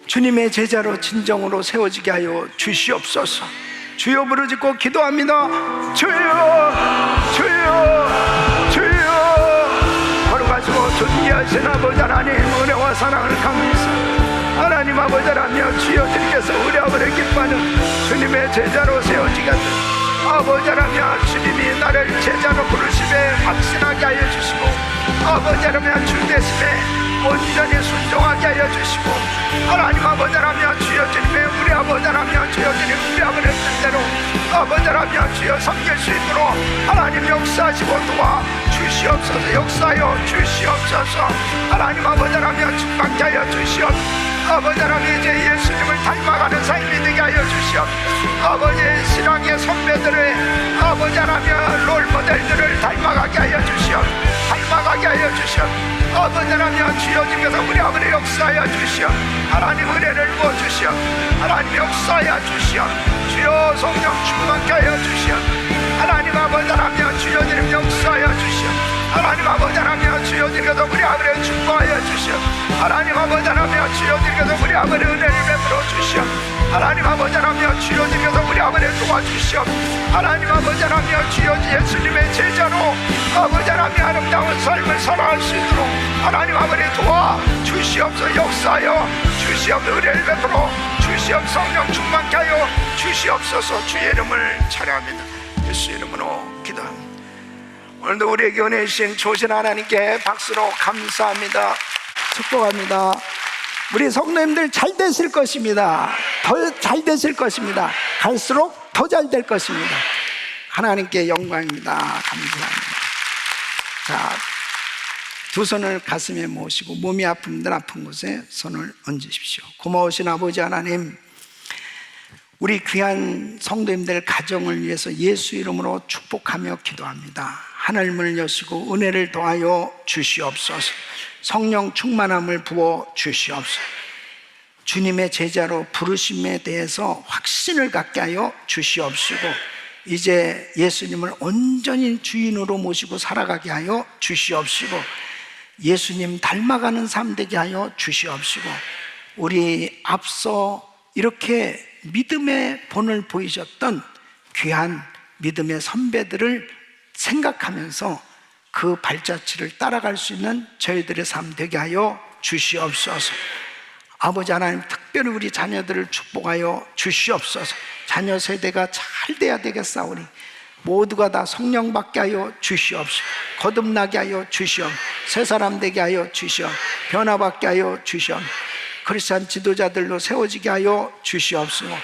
주님의 제자로 진정으로 세워지게 하여 주시옵소서. 주여 부르짖고 기도합니다. 주여 주여 주여. 걸어가시고 존귀하신 아버지 하나님, 은혜와 사랑을 강미사 하나님 아버지 하나님, 주여 주님께서 우리 아버지를 기뻐하는 주님의 제자로 세워지게 하는 아버지 하나님, 주님이 나를 제자로 부르심에 확신하게 하여 주시고, 아버지 하나님 주 대심에 온전히 순종하게 하여 주시고, 하나님 아버지 하나님 주여 주님의 우리 아버지 하나님 주여 주님 우리 아버지의 뜻대로 아버지 하나님 주여 섬길 수 있도록 하나님 역사하시고 도와 주시옵소서. 역사하여 주시옵소서. 하나님 아버지 하나님 축복하게 하여 주시옵소서. 아버지 하나님 이제 예수님을 닮아가는 삶이 되게 하여 주시옵. 아버지의 신앙의 선배들의 아버지 하나님 롤모델들을 닮아가게 하여 주시옵. 닮아가게 하여 주시옵. 아버지 하나님 주여 주께서 우리 아버지 역사하여 주시옵. 하나님 은혜를 부어주시옵. 하나님 역사하여 주시옵. 주여 성령 충만케 하여 주시옵. 하나님 아버지 하나님 주여 주님 역사하여 주시옵. 하나님 아버지 하나님 주여 주께서 우리 아버지를 축복하여 주시옵. 하나님 아버지 하나님 주여 주께서 우리 아버지 은혜를 베풀어 주시옵. 하나님 아버지 하나님 주여 주께서 우리 아버지를 도와주시옵. 하나님 아버지 하나님 주여 예수님의 제자로 아버지 하나님 아름다운 삶을 살아갈 수 있도록 하나님 아버지 도와 주시옵소서. 역사하여 주시옵소서. 은혜를 베풀어 주시옵소서. 성령 충만케 하여 주시옵소서. 주의 이름을 찬양합니다. 예수 이름으로 기도합니다. 오늘도 우리에게 은혜 주신 조신 하나님께 박수로 감사합니다. 축복합니다. 우리 성도님들 잘 되실 것입니다. 더 잘 되실 것입니다. 갈수록 더 잘 될 것입니다. 하나님께 영광입니다. 감사합니다. 자, 두 손을 가슴에 모으시고 몸이 아픈 분들 아픈 곳에 손을 얹으십시오. 고마우신 아버지 하나님, 우리 귀한 성도님들 가정을 위해서 예수 이름으로 축복하며 기도합니다. 하늘문을 여시고 은혜를 더하여 주시옵소서. 성령 충만함을 부어 주시옵소서. 주님의 제자로 부르심에 대해서 확신을 갖게 하여 주시옵시고, 이제 예수님을 온전히 주인으로 모시고 살아가게 하여 주시옵시고, 예수님 닮아가는 삶 되게 하여 주시옵시고, 우리 앞서 이렇게 믿음의 본을 보이셨던 귀한 믿음의 선배들을 생각하면서 그 발자취를 따라갈 수 있는 저희들의 삶 되게 하여 주시옵소서. 아버지 하나님, 특별히 우리 자녀들을 축복하여 주시옵소서. 자녀 세대가 잘 돼야 되겠사오니 모두가 다 성령 받게 하여 주시옵소서. 거듭나게 하여 주시옵소서. 새 사람 되게 하여 주시옵소서. 변화받게 하여 주시옵소서. 크리스찬 지도자들로 세워지게 하여 주시옵소서.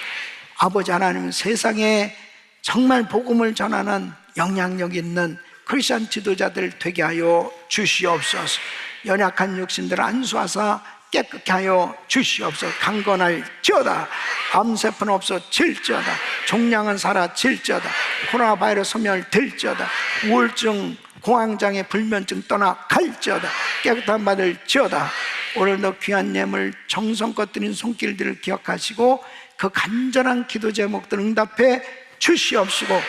아버지 하나님, 세상에 정말 복음을 전하는 영향력 있는 크리스찬 지도자들 되게 하여 주시옵소서. 연약한 육신들 안수하사 깨끗게 하여 주시옵소서. 강건할지어다. 암세포는 없어질지어다. 종양은 사라질지어다. 코로나 바이러스 소멸될지어다. 우울증, 공황장애, 불면증 떠나갈지어다. 깨끗한 받을지어다. 오늘도 귀한 예물 정성껏 드린 손길들을 기억하시고 그 간절한 기도 제목들 응답해 주시옵시고,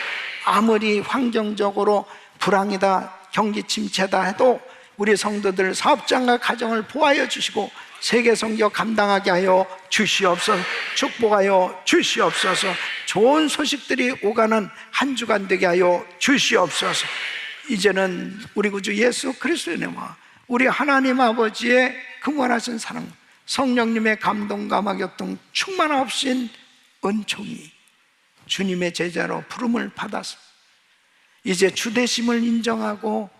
아무리 환경적으로 불황이다, 경기 침체다 해도 우리 성도들 사업장과 가정을 보호하여 주시고 세계 선교 감당하게 하여 주시옵소서. 축복하여 주시옵소서. 좋은 소식들이 오가는 한 주간 되게 하여 주시옵소서. 이제는 우리 구주 예수 그리스도의 이름과 우리 하나님 아버지의 긍원하신 사랑, 성령님의 감동과 감화교통 충만하신 은총이 주님의 제자로 부름을 받아서 이제 주되심을 인정하고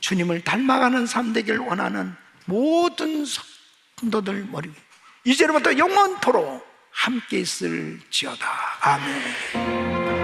주님을 닮아가는 삶 되길 원하는 모든 성도들 머리 위에 이제부터 영원토록 함께 있을지어다. 아멘.